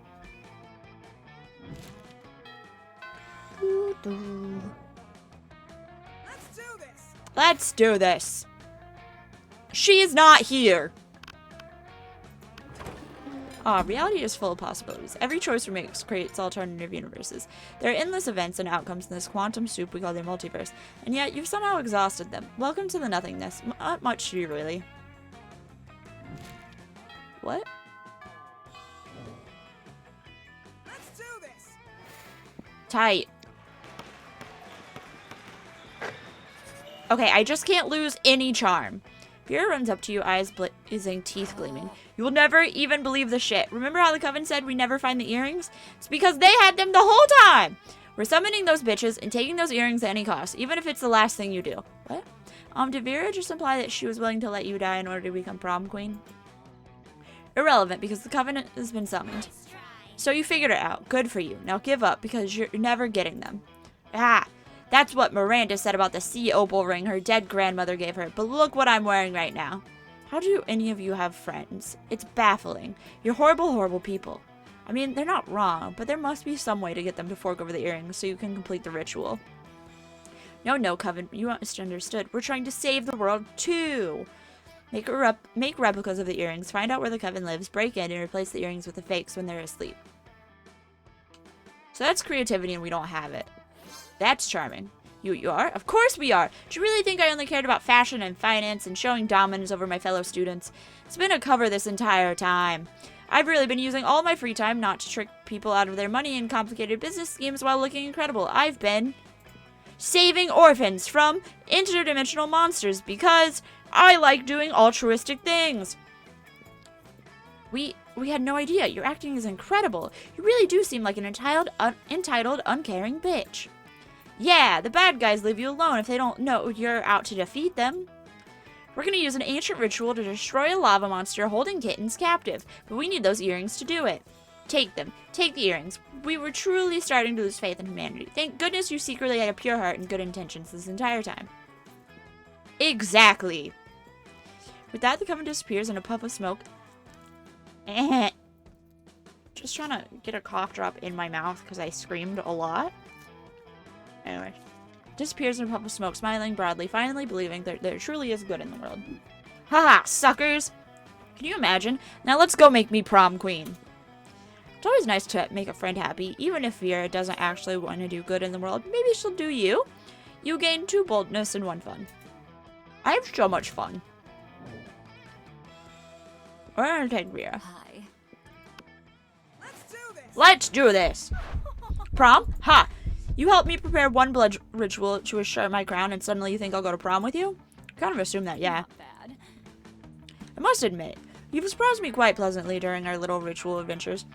Let's do this. Let's do this. She's not here. Reality is full of possibilities. Every choice we make creates alternative universes. There are endless events and outcomes in this quantum soup we call the multiverse, and yet you've somehow exhausted them. Welcome to the nothingness. Not much to you, really. What? Let's do this. Tight. Okay, I just can't lose any charm. Vera runs up to you, eyes blazing, teeth gleaming. You will never even believe the shit. Remember how the Coven said we never find the earrings? It's because they had them the whole time! We're summoning those bitches and taking those earrings at any cost, even if it's the last thing you do. What? Did Vera just imply that she was willing to let you die in order to become prom queen? Irrelevant, because the Covenant has been summoned. So you figured it out. Good for you. Now give up, because you're never getting them. That's what Miranda said about the sea opal ring her dead grandmother gave her, but look what I'm wearing right now. How do any of you have friends? It's baffling. You're horrible, horrible people. I mean, they're not wrong, but there must be some way to get them to fork over the earrings so you can complete the ritual. No, Coven, you misunderstood. We're trying to save the world, too. Make replicas of the earrings, find out where the Coven lives, break in, and replace the earrings with the fakes when they're asleep. So that's creativity, and we don't have it. That's charming. You are? Of course we are. Do you really think I only cared about fashion and finance and showing dominance over my fellow students? It's been a cover this entire time. I've really been using all my free time not to trick people out of their money in complicated business schemes while looking incredible. I've been saving orphans from interdimensional monsters because I like doing altruistic things. We had no idea. Your acting is incredible. You really do seem like an entitled, uncaring bitch. Yeah, the bad guys leave you alone if they don't know you're out to defeat them. We're gonna use an ancient ritual to destroy a lava monster holding kittens captive, but we need those earrings to do it. Take them. Take the earrings. We were truly starting to lose faith in humanity. Thank goodness you secretly had a pure heart and good intentions this entire time. Exactly. With that, the coven disappears in a puff of smoke. Just trying to get a cough drop in my mouth because I screamed a lot. Anyway. Disappears in a puff of smoke, smiling broadly, finally believing that there truly is good in the world. Haha, suckers! Can you imagine? Now let's go make me prom queen. It's always nice to make a friend happy, even if Vera doesn't actually want to do good in the world. Maybe she'll do you. You gain 2 boldness and 1 fun. I have so much fun. We're gonna take Vera. Hi. Let's do this. Let's do this! Prom? Ha! You helped me prepare one blood ritual to assure my crown, and suddenly you think I'll go to prom with you? Kind of assume that, yeah. Not bad. I must admit, you've surprised me quite pleasantly during our little ritual adventures.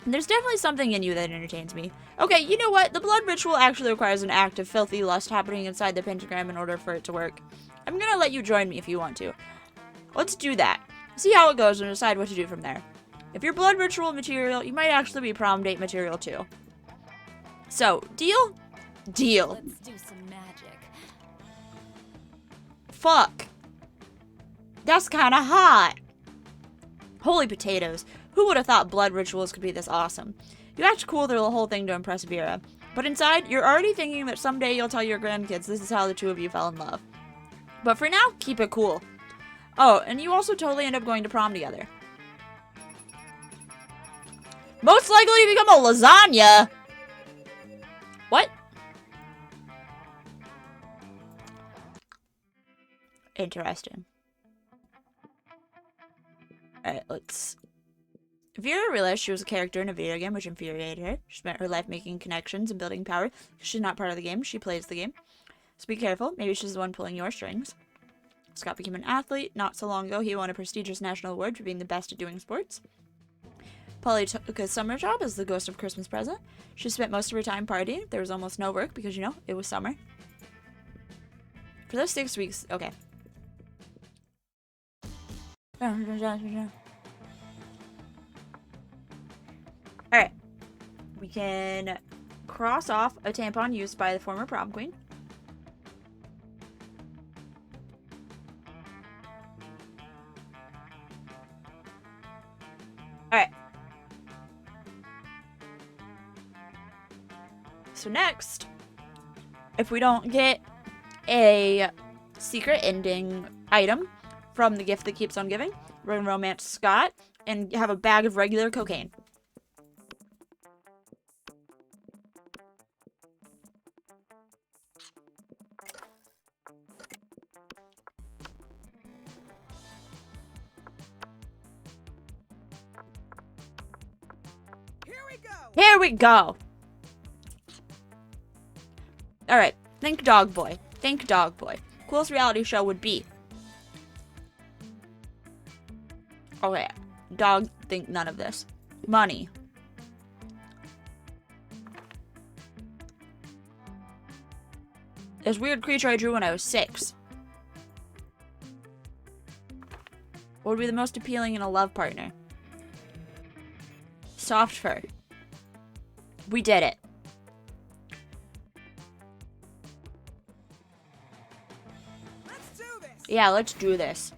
There's definitely something in you that entertains me. Okay, you know what? The blood ritual actually requires an act of filthy lust happening inside the pentagram in order for it to work. I'm gonna let you join me if you want to. Let's do that. See how it goes and decide what to do from there. If you're blood ritual material, you might actually be prom date material too. So, deal? Deal. Let's do some magic. Fuck. That's kinda hot. Holy potatoes. Who would have thought blood rituals could be this awesome? You act cool through the whole thing to impress Vera. But inside, you're already thinking that someday you'll tell your grandkids this is how the 2 of you fell in love. But for now, keep it cool. Oh, and you also totally end up going to prom together. Most likely to become a lasagna. What? Interesting. Alright, let's... Vera realized she was a character in a video game, which infuriated her. She spent her life making connections and building power. She's not part of the game, she plays the game. So be careful, maybe she's the one pulling your strings. Scott became an athlete. Not so long ago, he won a prestigious national award for being the best at doing sports. Polly took a summer job as the ghost of Christmas present. She spent most of her time partying. There was almost no work because, you know, it was summer. For those 6 weeks, okay. Alright. We can cross off a tampon used by the former prom queen. Alright. So next, if we don't get a secret ending item from the gift that keeps on giving, we're gonna romance Scott and have a bag of regular cocaine. Here we go. Here we go! Alright, think Dog Boy. Think Dog Boy. Coolest reality show would be... Okay, dog, think none of this. Money. This weird creature I drew when I was 6. What would be the most appealing in a love partner? Soft fur. We did it. Let's do this. Yeah, let's do this.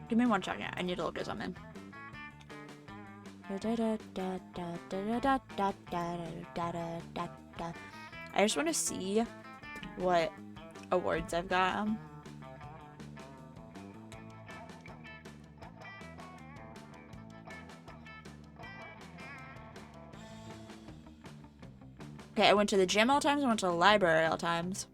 Give me 1 second. I need to look at something. I just want to see what awards I've got. Okay, I went to the gym all times. I went to the library all times.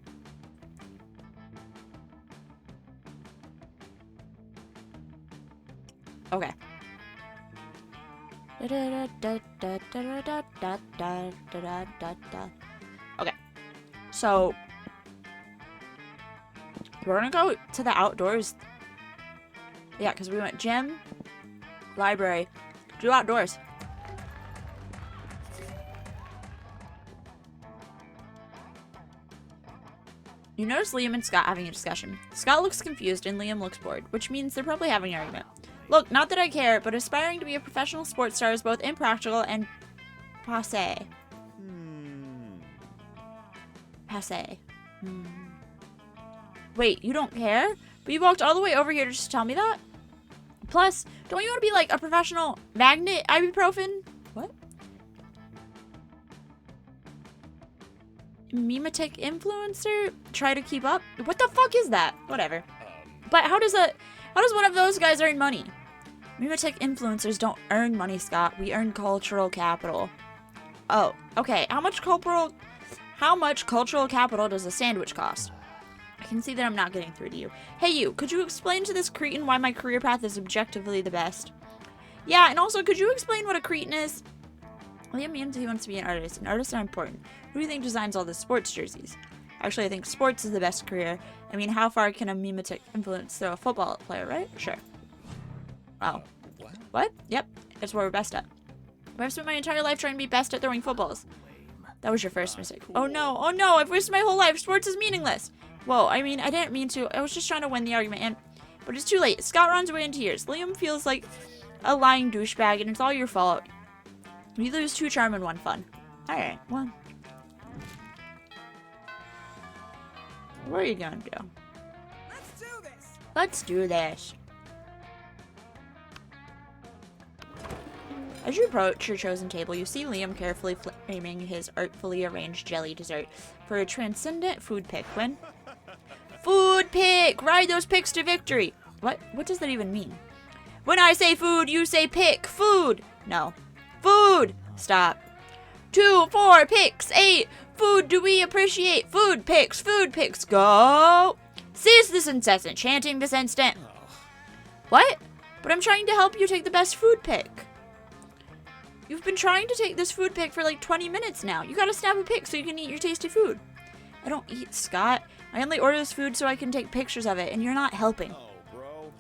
Okay. Okay. So We're gonna go to the outdoors. Yeah, because we went gym, library, do outdoors. You notice Liam and Scott having a discussion. Scott looks confused and Liam looks bored, which means they're probably having an argument. Look, not that I care, but aspiring to be a professional sports star is both impractical and passé. Passé. Wait, you don't care? But you walked all the way over here to just tell me that? Plus, don't you want to be like a professional magnet ibuprofen? What? Mimetic influencer? Try to keep up? What the fuck is that? Whatever. But how does one of those guys earn money? Mimetic influencers don't earn money, Scott. We earn cultural capital. Oh, okay. How much cultural capital does a sandwich cost? I can see that I'm not getting through to you. Hey you, could you explain to this cretin why my career path is objectively the best? Yeah, and also could you explain what a cretin is? Liam means he wants to be an artist, and artists are important. Who do you think designs all the sports jerseys? Actually, I think sports is the best career. I mean, how far can a mimetic influence throw a football player, right? Sure. Oh. What? Yep, that's what we're best at. But I've spent my entire life trying to be best at throwing footballs. That was your first mistake. Oh no, I've wasted my whole life. Sports is meaningless. Whoa, I mean, I didn't mean to. I was just trying to win the argument, but it's too late. Scott runs away in tears. Liam feels like a lying douchebag, and it's all your fault. You lose 2 charm and 1 fun. Alright, well. What are you gonna do? Let's do this. Let's do this. As you approach your chosen table, you see Liam carefully framing his artfully arranged jelly dessert for a transcendent food pick. When? Food pick! Ride those picks to victory! What? What does that even mean? When I say food, you say pick. Food! No. Food! Stop. 2, 4, picks, 8. Food do we appreciate? Food picks, go! Cease this incessant chanting this instant. What? But I'm trying to help you take the best food pick. You've been trying to take this food pick for like 20 minutes now. You gotta snap a pic so you can eat your tasty food. I don't eat, Scott. I only order this food so I can take pictures of it, and you're not helping.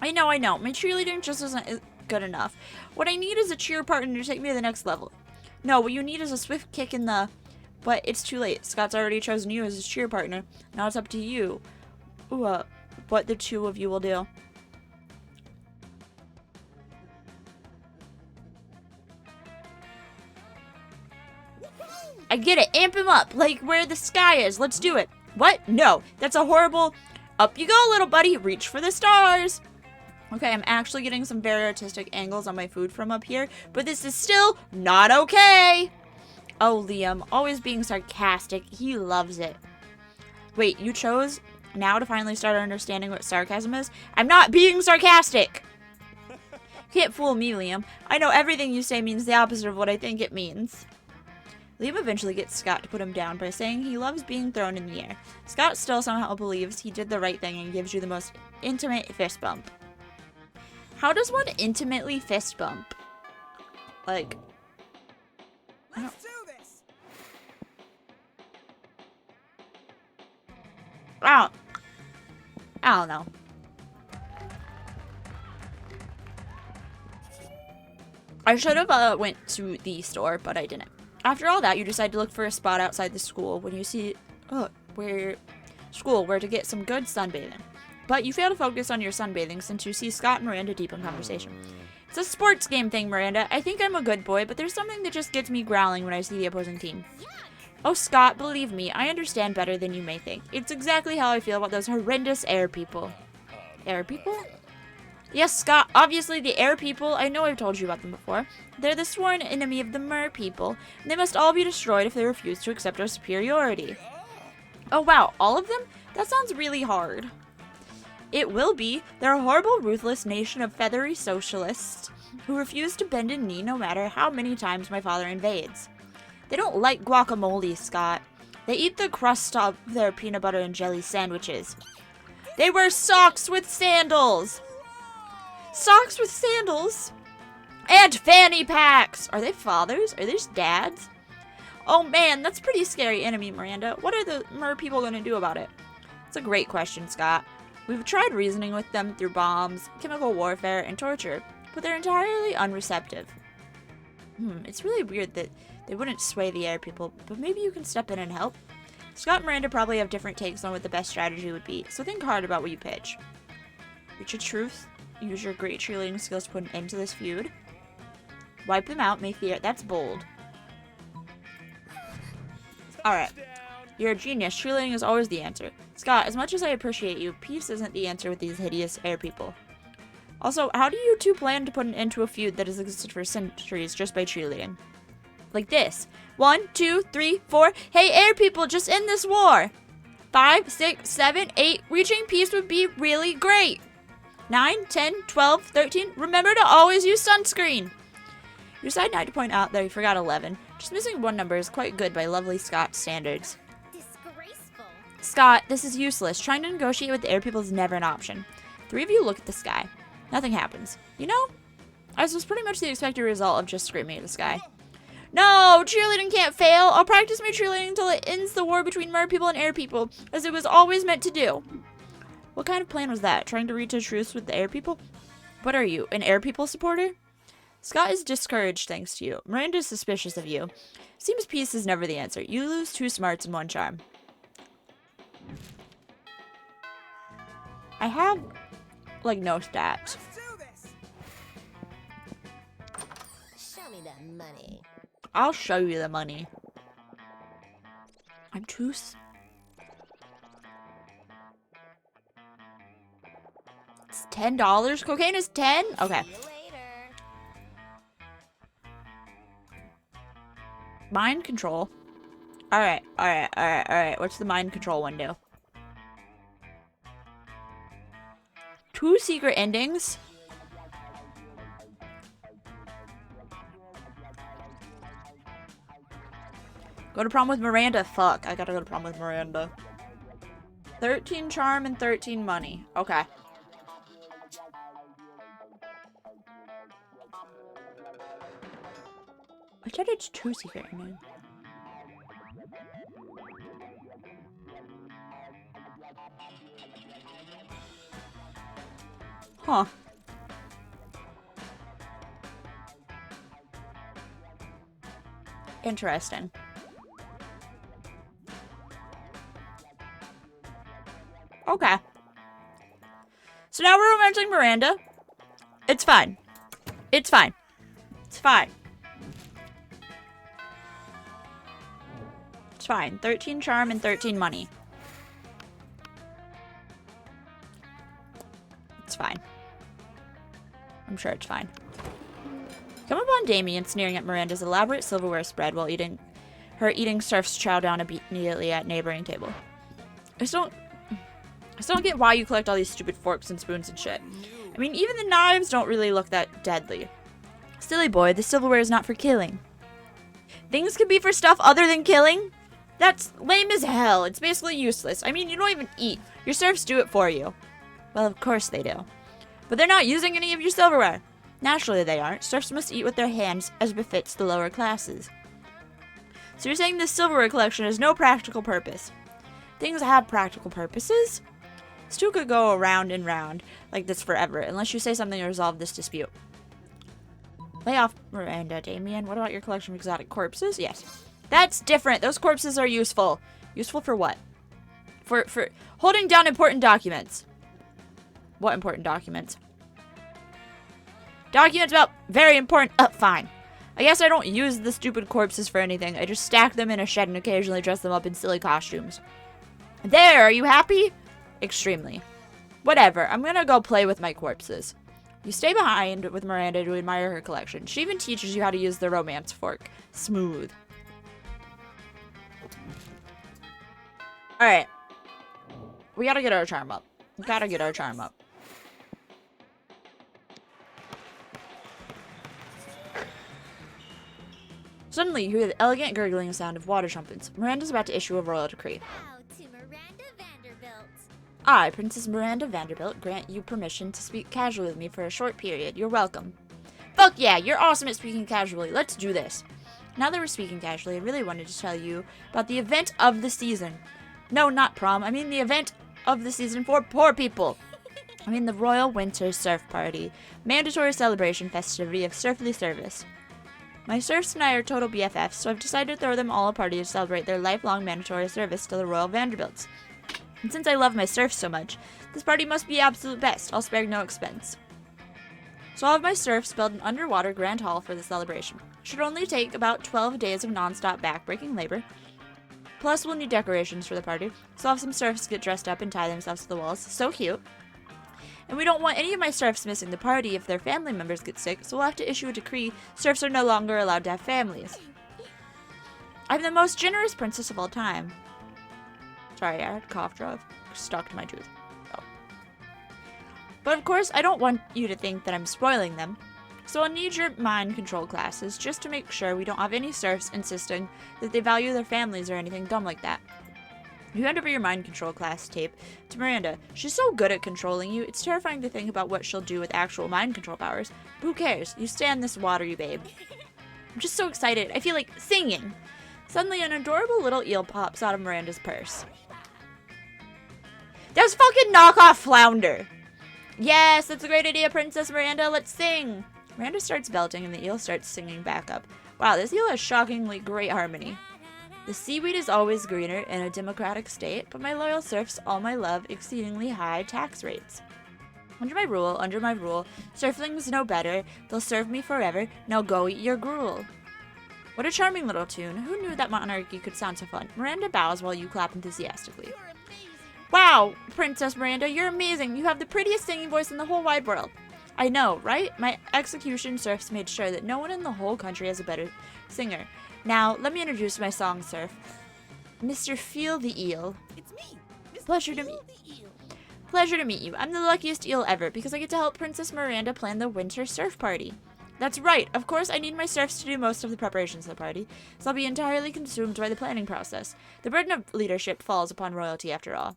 I know. My cheerleading just isn't good enough. What I need is a cheer partner to take me to the next level. No, what you need is a swift kick in the... But it's too late. Scott's already chosen you as his cheer partner. Now it's up to you. What the 2 of you will do. I get it. Amp him up. Like where the sky is. Let's do it. What? No. That's a horrible... Up you go, little buddy. Reach for the stars. Okay, I'm actually getting some very artistic angles on my food from up here, but this is still not okay. Oh, Liam, always being sarcastic. He loves it. Wait, you chose now to finally start understanding what sarcasm is? I'm not being sarcastic. Can't fool me, Liam. I know everything you say means the opposite of what I think it means. Liam eventually gets Scott to put him down by saying he loves being thrown in the air. Scott still somehow believes he did the right thing and gives you the most intimate fist bump. How does one intimately fist bump? Like... Let's do this. I don't know. I should have went to the store, but I didn't. After all that, you decide to look for a spot outside the school when you see where to get some good sunbathing. But you fail to focus on your sunbathing since you see Scott and Miranda deep in conversation. It's a sports game thing, Miranda. I think I'm a good boy, but there's something that just gets me growling when I see the opposing team. Oh, Scott, believe me, I understand better than you may think. It's exactly how I feel about those horrendous air people. Air people? Yes, Scott, obviously the air people, I know I've told you about them before. They're the sworn enemy of the mer people, and they must all be destroyed if they refuse to accept our superiority. Oh wow, all of them? That sounds really hard. It will be. They're a horrible, ruthless nation of feathery socialists who refuse to bend a knee no matter how many times my father invades. They don't like guacamole, Scott. They eat the crust of their peanut butter and jelly sandwiches. They wear socks with sandals! Socks with sandals? And fanny packs! Are they fathers? Are they just dads? Oh man, that's pretty scary enemy, Miranda. What are the mer people going to do about it? It's a great question, Scott. We've tried reasoning with them through bombs, chemical warfare, and torture, but they're entirely unreceptive. It's really weird that they wouldn't sway the air people, but maybe you can step in and help. Scott and Miranda probably have different takes on what the best strategy would be, so think hard about what you pitch. Reach your truth. Use your great cheerleading skills to put an end to this feud. Wipe them out, make the air. That's bold. Alright. You're a genius. Cheerleading is always the answer. Scott, as much as I appreciate you, peace isn't the answer with these hideous air people. Also, how do you two plan to put an end to a feud that has existed for centuries just by cheerleading? Like this. 1, 2, 3, 4. Hey, air people, just end this war. 5, 6, 7, 8. Reaching peace would be really great. 9, 10, 12, 13. Remember to always use sunscreen. You decide not to point out that you forgot 11. Just missing one number is quite good by lovely Scott standards. Disgraceful. Scott, this is useless. Trying to negotiate with the air people is never an option. 3 of you look at the sky. Nothing happens. You know, this was pretty much the expected result of just screaming at the sky. No, cheerleading can't fail. I'll practice my cheerleading until it ends the war between mer people and air people, as it was always meant to do. What kind of plan was that? Trying to reach a truce with the air people? What are you, an air people supporter? Scott is discouraged thanks to you. Miranda is suspicious of you. Seems peace is never the answer. You lose 2 smarts and 1 charm. I have, like, no stats. Let's do this. Show me that money. I'll show you the money. I'm too It's $10? Cocaine is 10? Okay. See you later. Mind control. Alright. What's the mind control one do? 2 secret endings? Go to prom with Miranda. Fuck, I gotta go to prom with Miranda. 13 charm and 13 money. Okay. I said it's 2 secret endings. Huh. Interesting. Okay. So now we're romancing Miranda. It's fine. It's fine. It's fine. It's fine. 13 charm and 13 money. It's fine. I'm sure it's fine. Come upon Damien sneering at Miranda's elaborate silverware spread while eating Serf's chow down immediately at neighboring table. I still don't get why you collect all these stupid forks and spoons and shit. I mean, even the knives don't really look that deadly. Silly boy, the silverware is not for killing. Things can be for stuff other than killing? That's lame as hell. It's basically useless. I mean, you don't even eat. Your serfs do it for you. Well, of course they do. But they're not using any of your silverware. Naturally they aren't. Serfs must eat with their hands as befits the lower classes. So you're saying this silverware collection has no practical purpose. Things have practical purposes. Stu could go round and round like this forever, unless you say something to resolve this dispute. Lay off Miranda, Damien. What about your collection of exotic corpses? Yes. That's different. Those corpses are useful. Useful for what? For holding down important documents. What important documents? Documents about very important... fine. I guess I don't use the stupid corpses for anything. I just stack them in a shed and occasionally dress them up in silly costumes. There, are you happy? Extremely. Whatever, I'm gonna go play with my corpses. You stay behind with Miranda to admire her collection. She even teaches you how to use the romance fork. Smooth. Alright. We gotta get our charm up. We gotta get our charm up. Suddenly, you hear the elegant gurgling sound of water trumpets. Miranda's about to issue a royal decree. Bow to Miranda Vanderbilt. I, Princess Miranda Vanderbilt, grant you permission to speak casually with me for a short period. You're welcome. Fuck yeah, you're awesome at speaking casually. Let's do this. Now that we're speaking casually, I really wanted to tell you about the event of the season. No, not prom. I mean the event of the season for poor people. I mean the Royal Winter Surf Party. Mandatory celebration festivity of serfly service. My serfs and I are total BFFs, so I've decided to throw them all a party to celebrate their lifelong mandatory service to the Royal Vanderbilts. And since I love my serfs so much, this party must be absolute best. I'll spare no expense. So all of my serfs build an underwater grand hall for the celebration. Should only take about 12 days of non-stop back-breaking labor. Plus, we'll need decorations for the party, so I'll have some serfs get dressed up and tie themselves to the walls. So cute. And we don't want any of my serfs missing the party if their family members get sick, so we'll have to issue a decree serfs are no longer allowed to have families. I'm the most generous princess of all time. Sorry, I had a cough drop stuck to my tooth. Oh. But of course, I don't want you to think that I'm spoiling them. So I'll need your mind control classes just to make sure we don't have any serfs insisting that they value their families or anything dumb like that. You hand over your mind control class tape to Miranda. She's so good at controlling you, it's terrifying to think about what she'll do with actual mind control powers. But who cares? You stay in this water, you babe. I'm just so excited. I feel like singing. Suddenly, an adorable little eel pops out of Miranda's purse. That was fucking knockoff flounder. Yes, that's a great idea, Princess Miranda. Let's sing. Miranda starts belting and the eel starts singing back up. Wow, this eel has shockingly great harmony. The seaweed is always greener in a democratic state, but my loyal serfs all my love exceedingly high tax rates. Under my rule, serflings know better. They'll serve me forever. Now go eat your gruel. What a charming little tune. Who knew that monarchy could sound so fun? Miranda bows while you clap enthusiastically. Wow, Princess Miranda, you're amazing. You have the prettiest singing voice in the whole wide world. I know, right? My execution serfs made sure that no one in the whole country has a better singer. Now, let me introduce my song serf. Mr. Feel the Eel. It's me, Mr. Pleasure to meet you. I'm the luckiest eel ever because I get to help Princess Miranda plan the winter surf party. That's right. Of course, I need my serfs to do most of the preparations of the party, so I'll be entirely consumed by the planning process. The burden of leadership falls upon royalty after all.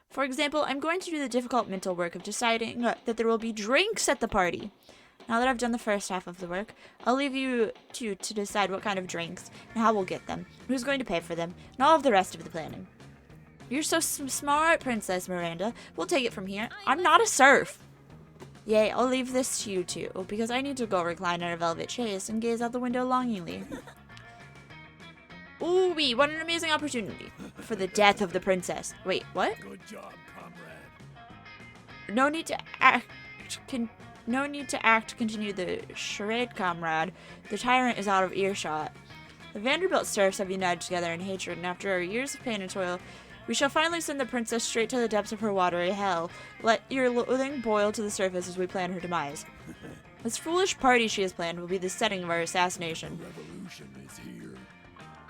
For example, I'm going to do the difficult mental work of deciding that there will be drinks at the party. Now that I've done the first half of the work, I'll leave you two to decide what kind of drinks and how we'll get them, who's going to pay for them, and all of the rest of the planning. You're so smart, Princess Miranda. We'll take it from here. I'm not a serf. Yay, I'll leave this to you two, because I need to go recline in a velvet chaise and gaze out the window longingly. Ooh-wee, what an amazing opportunity for the death of the princess. Wait, what? Good job, comrade. No need to act, continue the charade, comrade. The tyrant is out of earshot. The Vanderbilt serfs have united together in hatred, and after our years of pain and toil, we shall finally send the princess straight to the depths of her watery hell. Let your loathing boil to the surface as we plan her demise. This foolish party she has planned will be the setting of our assassination. Revolution is here.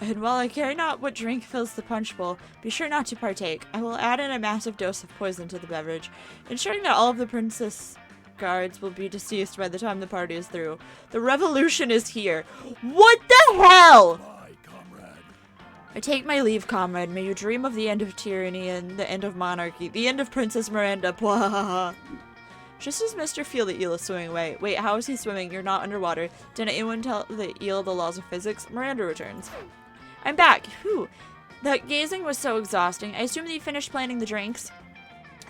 And while I care not what drink fills the punch bowl, be sure not to partake. I will add in a massive dose of poison to the beverage, ensuring that all of the princess guards will be deceased by the time the party is through. The revolution is here. What the hell? Bye, comrade. I take my leave, comrade. May you dream of the end of tyranny and the end of monarchy. The end of Princess Miranda. Bwahaha. Just as Mr. Feel the Eel is swimming away. Wait, how is he swimming? You're not underwater. Didn't anyone tell the eel the laws of physics? Miranda returns. I'm back. Whew. The gazing was so exhausting. I assume that you finished planning the drinks.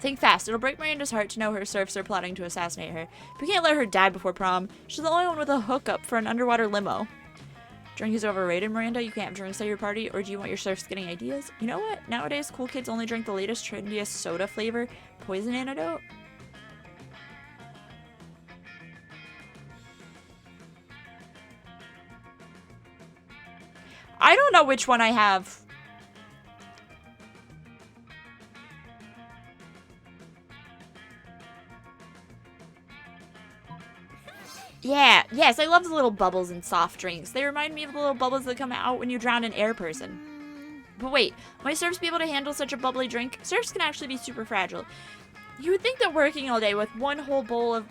Think fast. It'll break Miranda's heart to know her serfs are plotting to assassinate her. We can't let her die before prom. She's the only one with a hookup for an underwater limo. Drink is overrated, Miranda. You can't have drinks at your party, or do you want your serfs getting ideas? You know what? Nowadays, cool kids only drink the latest, trendiest soda flavor. Poison antidote? I don't know which one I have. Yeah, yes, I love the little bubbles in soft drinks. They remind me of the little bubbles that come out when you drown an air person. But wait, might serfs be able to handle such a bubbly drink? Serfs can actually be super fragile. You would think that working all day with one whole bowl of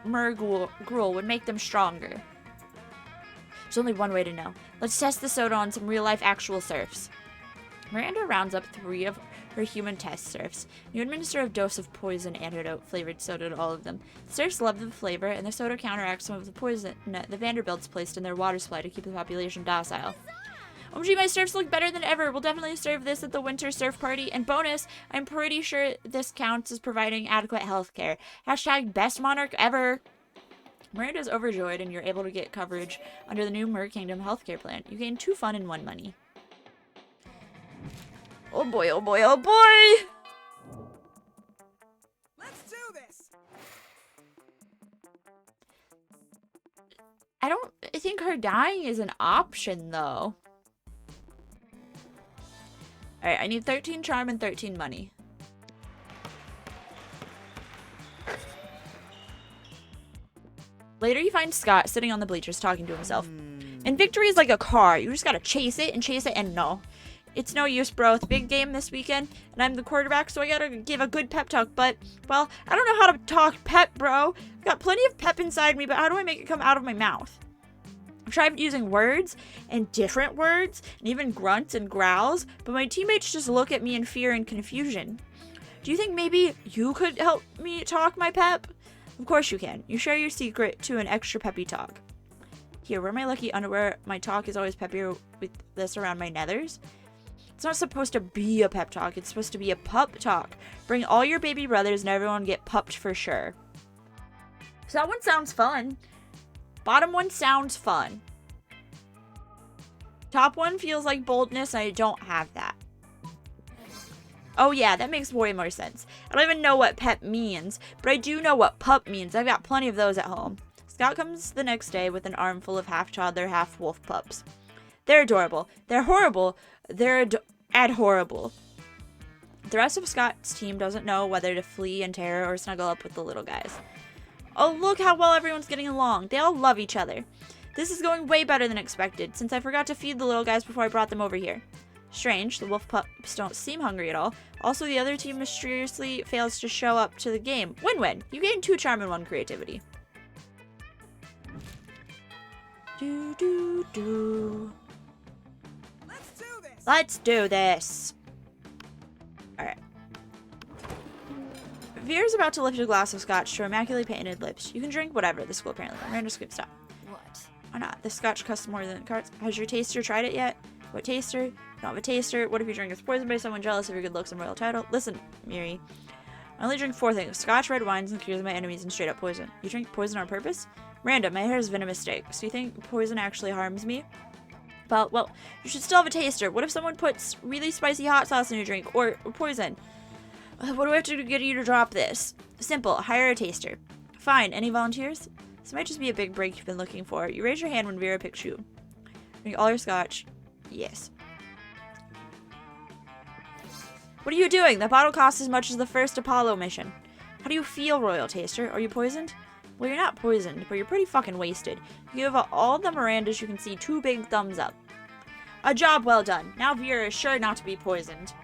gruel would make them stronger. There's only one way to know. Let's test the soda on some real-life actual serfs. Miranda rounds up 3 of her human test serfs. You administer a dose of poison antidote flavored soda to all of them. The serfs love the flavor, and the soda counteracts some of the poison the Vanderbilts placed in their water supply to keep the population docile. OMG, my Serfs look better than ever. We'll definitely serve this at the winter Serf party. And bonus, I'm pretty sure this counts as providing adequate health care. Hashtag best monarch ever. Miranda's overjoyed and you're able to get coverage under the new Mer Kingdom healthcare plan. You gain 2 fun and 1 money. Oh boy, oh boy, oh boy! Let's do this. I don't think her dying is an option, though. Alright, I need 13 charm and 13 money. Later, you find Scott sitting on the bleachers talking to himself. And victory is like a car. You just gotta chase it, and no. It's no use, bro. It's a big game this weekend, and I'm the quarterback, so I gotta give a good pep talk. But, well, I don't know how to talk pep, bro. I've got plenty of pep inside me, but how do I make it come out of my mouth? I've tried using words, and different words, and even grunts and growls, but my teammates just look at me in fear and confusion. Do you think maybe you could help me talk my pep? Of course you can. You share your secret to an extra peppy talk. Here, wear my lucky underwear. My talk is always peppier with this around my nethers. It's not supposed to be a pep talk. It's supposed to be a pup talk. Bring all your baby brothers and everyone get pupped for sure. So that one sounds fun. Bottom one sounds fun. Top one feels like boldness. I don't have that. Oh yeah, that makes way more sense. I don't even know what pep means, but I do know what pup means. I've got plenty of those at home. Scott comes the next day with an armful of half-toddler, half-wolf pups. They're adorable. They're horrible. They're adorable. The rest of Scott's team doesn't know whether to flee in terror or snuggle up with the little guys. Oh, look how well everyone's getting along. They all love each other. This is going way better than expected, since I forgot to feed the little guys before I brought them over here. Strange, the wolf pups don't seem hungry at all. Also, the other team mysteriously fails to show up to the game. Win-win. You gain 2 charm and 1 creativity. Do. Let's do this. Let's do this. Alright. Veer's about to lift a glass of scotch to her immaculately painted lips. You can drink whatever. The school apparently. Miranda skipped stop. What? Why not? The scotch costs more than carts. Has your taster tried it yet? What taster? You don't have a taster. What if your drink is poisoned by someone jealous of your good looks and royal title? Listen, Miri. I only drink 4 things. Scotch, red wines, and cures my enemies, and straight up poison. You drink poison on purpose? Miranda, my hair has been a mistake. So you think poison actually harms me? Well, you should still have a taster. What if someone puts really spicy hot sauce in your drink? Or poison? What do I have to do to get you to drop this? Simple. Hire a taster. Fine. Any volunteers? This might just be a big break you've been looking for. You raise your hand when Vera picks you. Drink all your scotch. Yes. What are you doing? That bottle costs as much as the first Apollo mission. How do you feel, Royal Taster? Are you poisoned? Well, you're not poisoned, but you're pretty fucking wasted. You give all the Mirandas you can see 2 big thumbs up. A job well done. Now Vera is sure not to be poisoned.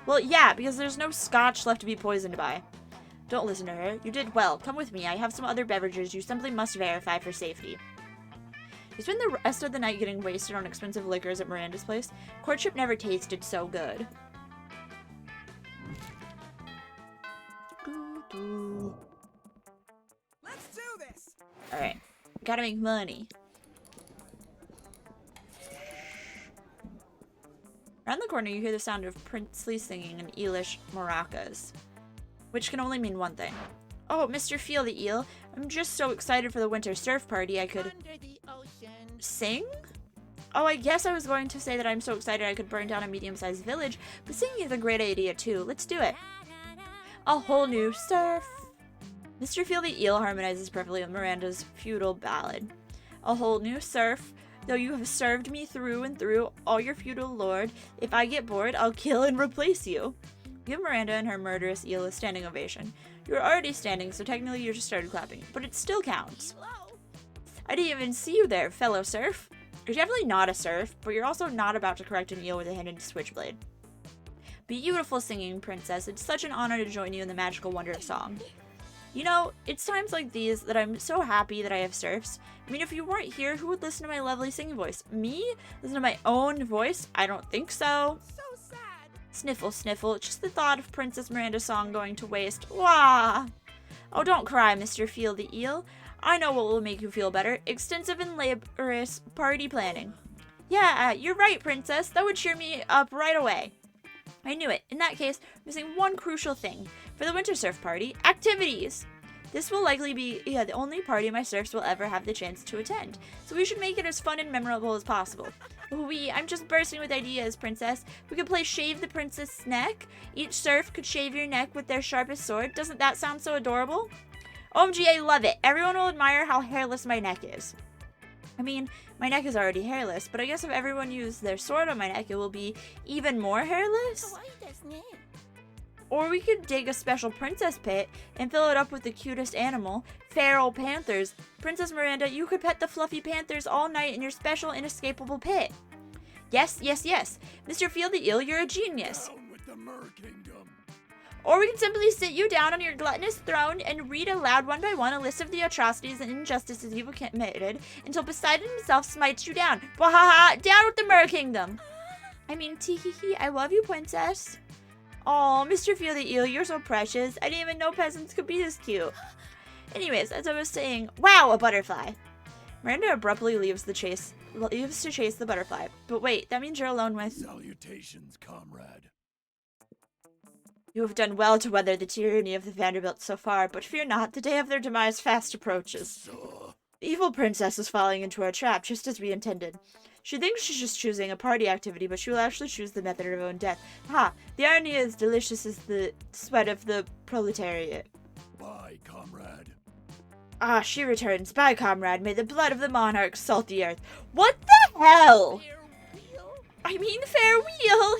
Well, yeah, because there's no scotch left to be poisoned by. Don't listen to her. You did well. Come with me. I have some other beverages you simply must verify for safety. You spend the rest of the night getting wasted on expensive liquors at Miranda's place. Courtship never tasted so good. Let's do this. Alright. Gotta make money. Around the corner, you hear the sound of princely singing and eelish maracas, which can only mean one thing. Oh, Mr. Feel the Eel. I'm just so excited for the winter surf party I could... Sing? Oh, I guess I was going to say that I'm so excited I could burn down a medium-sized village, but singing is a great idea too. Let's do it. A whole new surf. Mr. Feel the Eel harmonizes perfectly with Miranda's feudal ballad. A whole new surf. Though you have served me through and through, all your feudal lord, if I get bored, I'll kill and replace you. Give Miranda and her murderous eel a standing ovation. You were already standing, so technically you just started clapping, but it still counts. I didn't even see you there, fellow serf. You're definitely not a serf, but you're also not about to correct an eel with a hidden switchblade. Beautiful singing, princess. It's such an honor to join you in the magical wonder of song. You know, it's times like these that I'm so happy that I have serfs. I mean, if you weren't here, who would listen to my lovely singing voice? Me? Listen to my own voice? I don't think so. So sad. Sniffle, sniffle. Just the thought of Princess Miranda's song going to waste. Wah! Oh, don't cry, Mr. Feel the Eel. I know what will make you feel better. Extensive and laborious party planning. Yeah, you're right, Princess. That would cheer me up right away. I knew it. In that case, missing one crucial thing. For the Winter Surf Party, activities! This will likely be the only party my serfs will ever have the chance to attend, so we should make it as fun and memorable as possible. I'm just bursting with ideas, Princess. We could play Shave the Princess' Neck. Each serf could shave your neck with their sharpest sword. Doesn't that sound so adorable? OMG, I love it. Everyone will admire how hairless my neck is. I mean, my neck is already hairless, but I guess if everyone used their sword on my neck, it will be even more hairless. Or we could dig a special princess pit and fill it up with the cutest animal, feral panthers. Princess Miranda, you could pet the fluffy panthers all night in your special inescapable pit. Yes, yes, yes. Mr. Feel the Eel, you're a genius. Down with the Mer Kingdom. Or we can simply sit you down on your gluttonous throne and read aloud one by one a list of the atrocities and injustices you've committed until Poseidon himself smites you down. Wahaha, down with the Mer Kingdom. I mean, tee-hee-hee, I love you, Princess. Aw, Mr. Feel the Eel, you're so precious. I didn't even know peasants could be this cute. Anyways, as I was saying, wow, a butterfly. Miranda abruptly leaves to chase the butterfly. But wait, that means you're alone with... Salutations, comrade. You have done well to weather the tyranny of the Vanderbilts so far, but fear not, the day of their demise fast approaches. So, The evil princess is falling into our trap, just as we intended. She thinks she's just choosing a party activity, but she will actually choose the method of her own death. Ha! The irony is delicious as the sweat of the proletariat. bye, comrade. Ah, she returns. Bye, comrade. May the blood of the monarch salt the earth. What the hell? I mean, farewell.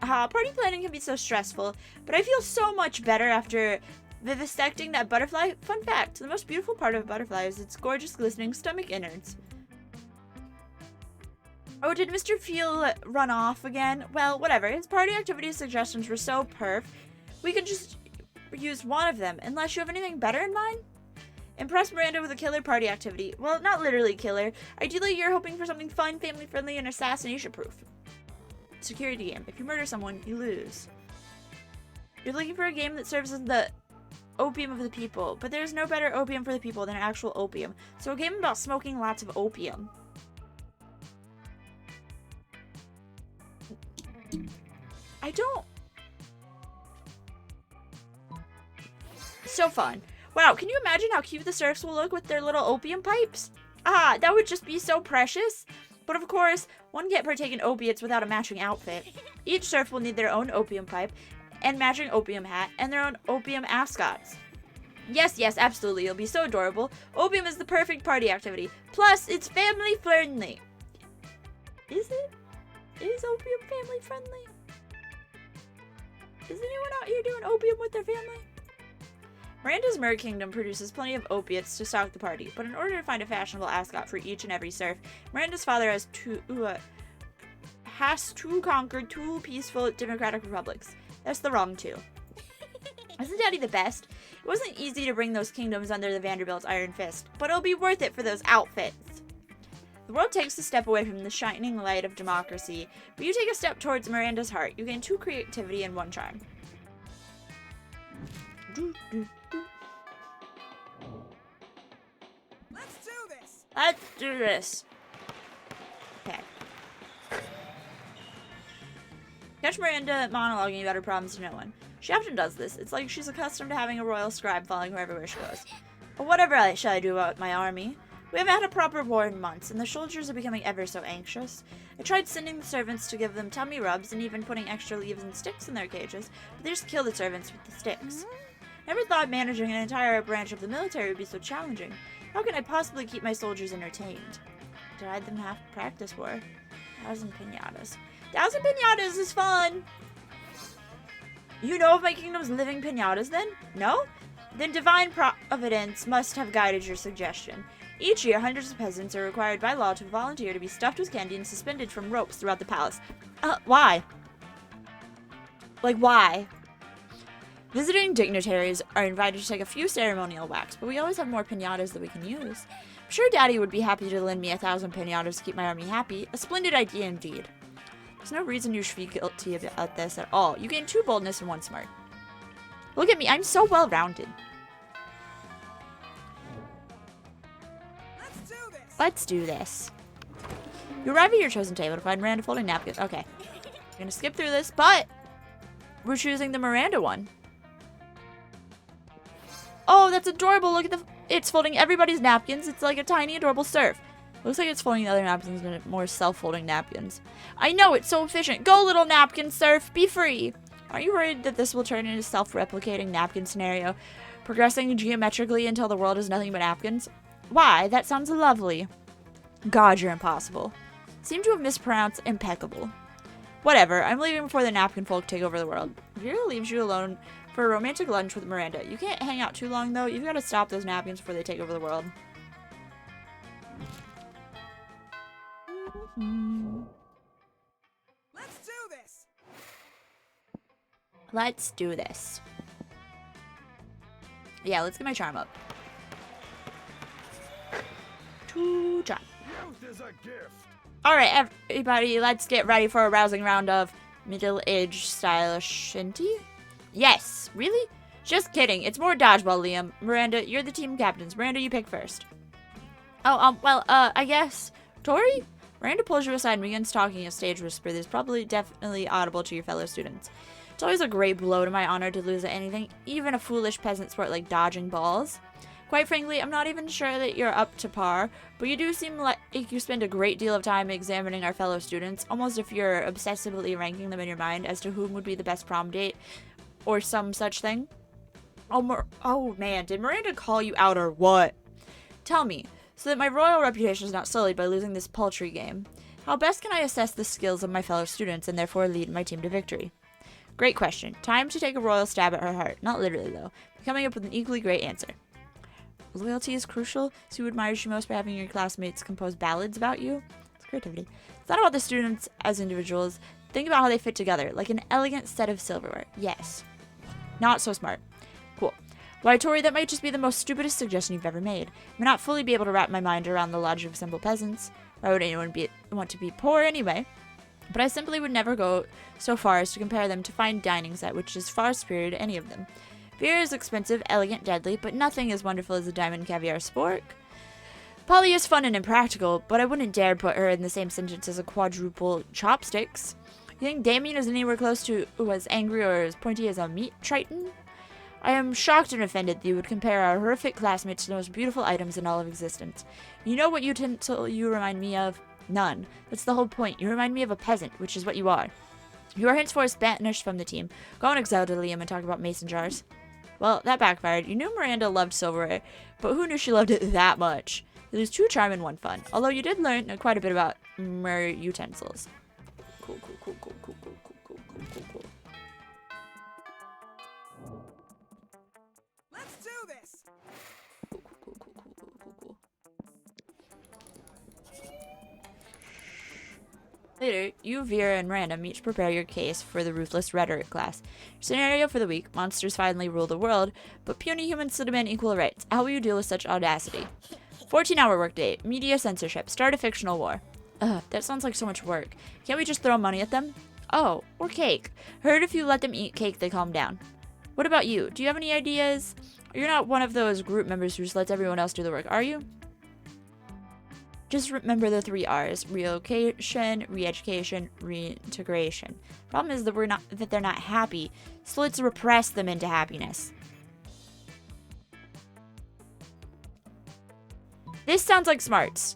Party planning can be so stressful, but I feel so much better after vivisecting that butterfly. Fun fact, the most beautiful part of a butterfly is its gorgeous glistening stomach innards. Oh, did Mr. Feel run off again? Well, whatever. His party activity suggestions were so perf. We could just use one of them, unless you have anything better in mind? Impress Miranda with a killer party activity. Well, not literally killer. Ideally, you're hoping for something fun, family-friendly, and assassination-proof. Security game. If you murder someone, you lose. You're looking for a game that serves as the opium of the people, but there's no better opium for the people than actual opium. So a game about smoking lots of opium. I don't... So fun. Wow, can you imagine how cute the serfs will look with their little opium pipes? Ah, that would just be so precious. But of course, one can't partake in opiates without a matching outfit. Each serf will need their own opium pipe, and matching opium hat, and their own opium ascots. Yes, yes, absolutely. It'll be so adorable. Opium is the perfect party activity. Plus, it's family friendly. Is it? Is opium family friendly? Is anyone out here doing opium with their family? Miranda's Mer Kingdom produces plenty of opiates to stock the party, but in order to find a fashionable ascot for each and every serf, Miranda's father has to conquer 2 peaceful democratic republics. That's the wrong 2. Isn't Daddy the best? It wasn't easy to bring those kingdoms under the Vanderbilt's iron fist, but it'll be worth it for those outfits. The world takes a step away from the shining light of democracy, but you take a step towards Miranda's heart. You gain 2 creativity and 1 charm. Let's do this. Let's do this. Okay. Catch Miranda monologuing about her problems to no one. She often does this. It's like she's accustomed to having a royal scribe following her everywhere she goes. But whatever shall I do about my army? We haven't had a proper war in months, and the soldiers are becoming ever so anxious. I tried sending the servants to give them tummy rubs and even putting extra leaves and sticks in their cages, but they just kill the servants with the sticks. Never thought managing an entire branch of the military would be so challenging. How can I possibly keep my soldiers entertained? Did I them have practice war? 1,000 pinatas. 1,000 pinatas is fun! You know of my kingdom's living pinatas then? No? Then divine providence must have guided your suggestion. Each year, hundreds of peasants are required by law to volunteer to be stuffed with candy and suspended from ropes throughout the palace. Why? Like, why? Visiting dignitaries are invited to take a few ceremonial whacks, but we always have more pinatas that we can use. I'm sure Daddy would be happy to lend me 1,000 pinatas to keep my army happy. A splendid idea indeed. There's no reason you should be guilty about this at all. You gain 2 boldness and 1 smart. Look at me, I'm so well-rounded. Let's do this. Let's do this. You arrive at your chosen table to find Miranda folding napkins. Okay. I'm gonna skip through this, but we're choosing the Miranda one. Oh, that's adorable. Look at it's folding everybody's napkins. It's like a tiny, adorable Serf. Looks like it's folding the other napkins, but more self-folding napkins. I know, it's so efficient. Go, little napkin Serf. Be free. Are you worried that this will turn into a self-replicating napkin scenario, progressing geometrically until the world is nothing but napkins? Why? That sounds lovely. God, you're impossible. Seem to have mispronounced impeccable. Whatever, I'm leaving before the napkin folk take over the world. Vera leaves you alone for a romantic lunch with Miranda. You can't hang out too long, though. You've got to stop those napkins before they take over the world. Let's do this. Let's do this. Yeah, let's get my charm up. 2 charm. Youth is a gift. Alright, everybody, let's get ready for a rousing round of middle-aged stylish shinty. Yes, really? Just kidding. It's more dodgeball, Liam. Miranda, you're the team captains. Miranda, you pick first. Oh, well, I guess. Tori? Miranda pulls you aside and begins talking a stage whisper that's probably definitely audible to your fellow students. It's always a great blow to my honor to lose at anything, even a foolish peasant sport like dodging balls. Quite frankly, I'm not even sure that you're up to par, but you do seem like you spend a great deal of time examining our fellow students, almost if you're obsessively ranking them in your mind as to whom would be the best prom date, or some such thing. Oh man, did Miranda call you out or what? Tell me, so that my royal reputation is not sullied by losing this paltry game, how best can I assess the skills of my fellow students and therefore lead my team to victory? Great question. Time to take a royal stab at her heart. Not literally, though, but coming up with an equally great answer. Loyalty is crucial, so who admires you most by having your classmates compose ballads about you? It's creativity. It's not about the students as individuals. Think about how they fit together, like an elegant set of silverware. Yes. Not so smart. Cool. Why, Tori, that might just be the most stupidest suggestion you've ever made. I may not fully be able to wrap my mind around the logic of simple peasants. Why would anyone want to be poor anyway? But I simply would never go so far as to compare them to fine dining set, which is far superior to any of them. Beer is expensive, elegant, deadly, but nothing as wonderful as a diamond caviar spork. Polly is fun and impractical, but I wouldn't dare put her in the same sentence as a quadruple chopsticks. You think Damien is anywhere close to as angry or as pointy as a meat triton? I am shocked and offended that you would compare our horrific classmates to the most beautiful items in all of existence. You know what utensil you remind me of? None. That's the whole point. You remind me of a peasant, which is what you are. You are henceforth banished from the team. Go on exile to Liam and talk about mason jars. Well, that backfired. You knew Miranda loved silverware, but who knew she loved it that much? It was 2 charm and 1 fun. Although you did learn quite a bit about utensils. Cool. Let's do this. Cool. Later, you, Vera, and Random each prepare your case for the Ruthless Rhetoric class. Your scenario for the week: monsters finally rule the world, but puny humans still demand equal rights. How will you deal with such audacity? 14-hour workday, media censorship, start a fictional war. Ugh, that sounds like so much work. Can't we just throw money at them? Oh, or cake. Heard if you let them eat cake, they calm down. What about you? Do you have any ideas? You're not one of those group members who just lets everyone else do the work, are you? Just remember the 3 R's: relocation, re-education, reintegration. Problem is that they're not happy, so let's repress them into happiness. This sounds like smarts.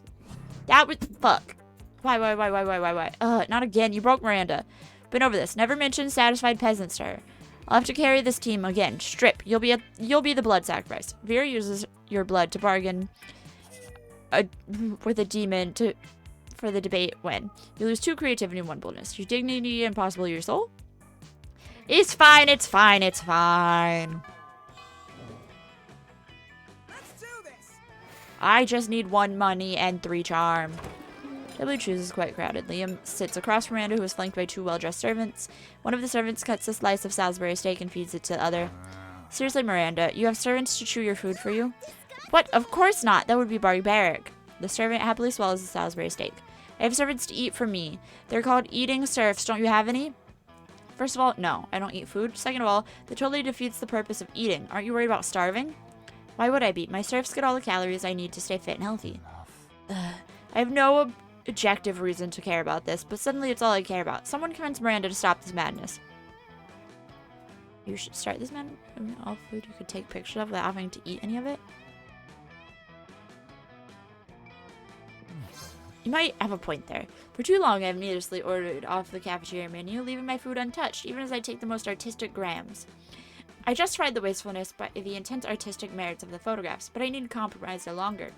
That was fuck. Why? Not again. You broke Miranda. Been over this. Never mention satisfied peasants to her. I'll have to carry this team again. Strip. You'll be the blood sacrifice. Vera uses your blood to bargain with a demon for the debate when you lose 2 creativity and 1 boldness. Your dignity and possibly your soul. It's fine. Let's do this. I just need 1 money and 3 charm. W chooses quite crowded. Liam sits across from Miranda, who is flanked by 2 well-dressed servants. One of the servants cuts a slice of Salisbury steak and feeds it to the other. Seriously, Miranda, you have servants to chew your food for you? What? Of course not. That would be barbaric. The servant happily swallows the Salisbury steak. I have servants to eat for me. They're called eating serfs. Don't you have any? First of all, no, I don't eat food. Second of all, that totally defeats the purpose of eating. Aren't you worried about starving? Why would I be? My serfs get all the calories I need to stay fit and healthy. I have no objective reason to care about this, but suddenly it's all I care about. Someone convince Miranda to stop this madness. You should start this madness. All food you could take pictures of without having to eat any of it. You might have a point there. For too long, I've needlessly ordered off the cafeteria menu, leaving my food untouched, even as I take the most artistic grams. I justified the wastefulness by the intense artistic merits of the photographs, but I need to compromise no longer.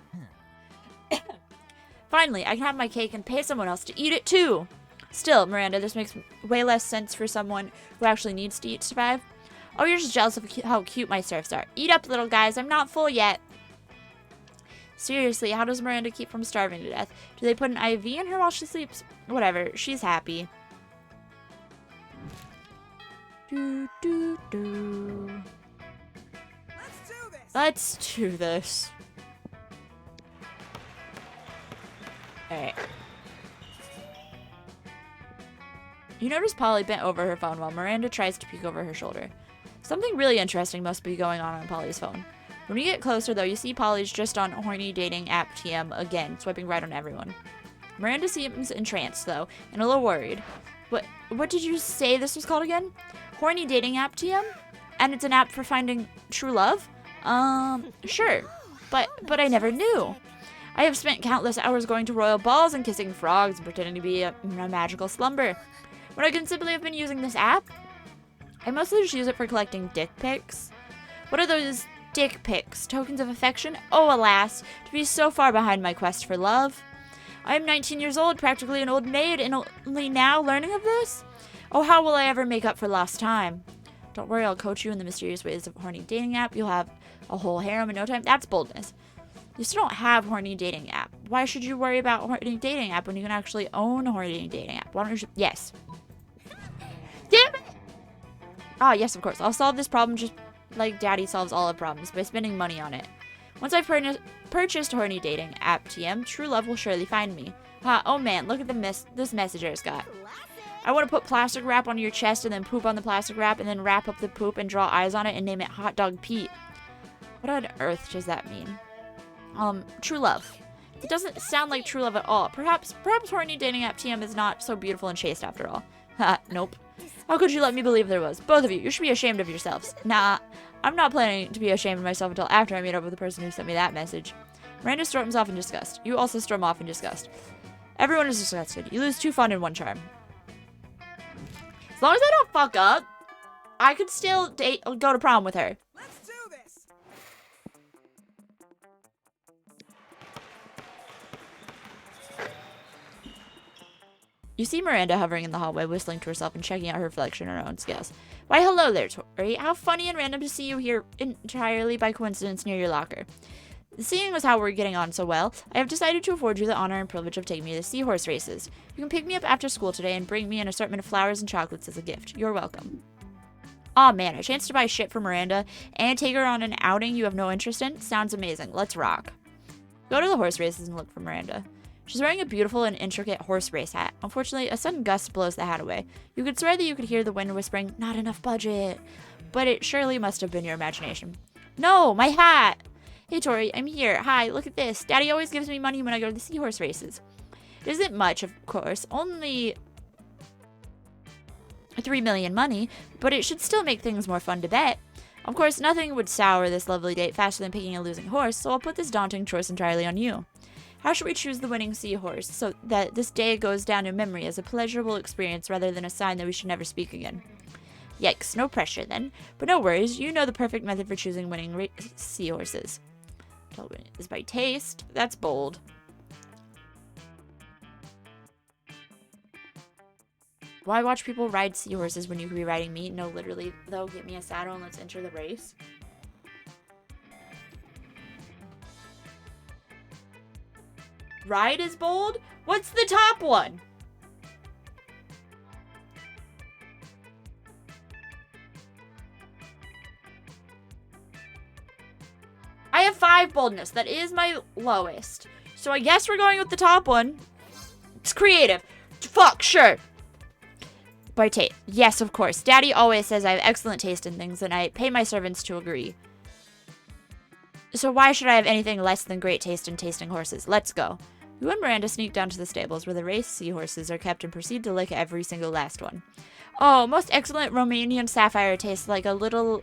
Finally, I can have my cake and pay someone else to eat it too. Still, Miranda, this makes way less sense for someone who actually needs to eat to survive. Oh, you're just jealous of how cute my serfs are. Eat up, little guys. I'm not full yet. Seriously, how does Miranda keep from starving to death? Do they put an IV in her while she sleeps? Whatever, she's happy. Do, do, do. Let's do this. Let's do this. Alright. You notice Polly bent over her phone while Miranda tries to peek over her shoulder. Something really interesting must be going on Polly's phone. When you get closer, though, you see Polly's just on horny dating app TM again, swiping right on everyone. Miranda seems entranced, though, and a little worried. What did you say this was called again? Horny dating app TM? And it's an app for finding true love? Sure. But I never knew. I have spent countless hours going to royal balls and kissing frogs and pretending to be in a magical slumber. When I can simply have been using this app? I mostly just use it for collecting dick pics. What are those dick pics? Tokens of affection? Oh, alas, to be so far behind my quest for love. I am 19 years old, practically an old maid, and only now learning of this? Oh, how will I ever make up for lost time? Don't worry, I'll coach you in the mysterious ways of horny dating app. You'll have a whole harem in no time. That's boldness. You still don't have horny dating app. Why should you worry about horny dating app when you can actually own a horny dating app? Why don't you? Yes. Damn it! Ah, yes, of course. I'll solve this problem just like Daddy solves all the problems, by spending money on it. Once I've purchased horny dating app TM, true love will surely find me. Oh man, look at this message it's got. I want to put plastic wrap on your chest and then poop on the plastic wrap and then wrap up the poop and draw eyes on it and name it Hot Dog Pete. What on earth does that mean? True love. It doesn't sound like true love at all. Perhaps horny dating app TM is not so beautiful and chaste after all. Ha, nope. How could you let me believe there was? Both of you should be ashamed of yourselves. Nah, I'm not planning to be ashamed of myself until after I meet up with the person who sent me that message. Miranda storms off in disgust. You also storm off in disgust. Everyone is disgusted. You lose 2 fun and 1 charm. As long as I don't fuck up, I could still go to prom with her. Let's do this. You see Miranda hovering in the hallway, whistling to herself and checking out her reflection in her own scales. Why, hello there, Tori. How funny and random to see you here entirely by coincidence near your locker. Seeing as how we're getting on so well, I have decided to afford you the honor and privilege of taking me to the seahorse races. You can pick me up after school today and bring me an assortment of flowers and chocolates as a gift. You're welcome. Aw man, a chance to buy shit for Miranda and take her on an outing you have no interest in? Sounds amazing. Let's rock. Go to the horse races and look for Miranda. She's wearing a beautiful and intricate horse race hat. Unfortunately, a sudden gust blows the hat away. You could swear that you could hear the wind whispering, "Not enough budget." But it surely must have been your imagination. No, my hat! Hey Tori, I'm here. Hi, look at this. Daddy always gives me money when I go to the seahorse races. It isn't much, of course. Only 3 million money, but it should still make things more fun to bet. Of course, nothing would sour this lovely date faster than picking a losing horse, so I'll put this daunting choice entirely on you. How should we choose the winning seahorse so that this day goes down in memory as a pleasurable experience rather than a sign that we should never speak again? Yikes, no pressure then. But no worries, you know the perfect method for choosing winning seahorses. Is by taste. That's bold. Why watch people ride seahorses when you could be riding me? No, literally, though, get me a saddle and let's enter the race. Ride is bold? What's the top one? I have 5 boldness. That is my lowest. So I guess we're going with the top one. It's creative. Fuck, sure. By taste. Yes, of course. Daddy always says I have excellent taste in things, and I pay my servants to agree. So why should I have anything less than great taste in tasting horses? Let's go. You and Miranda sneak down to the stables where the race seahorses are kept and proceed to lick every single last one. Oh, most excellent Romanian sapphire tastes a little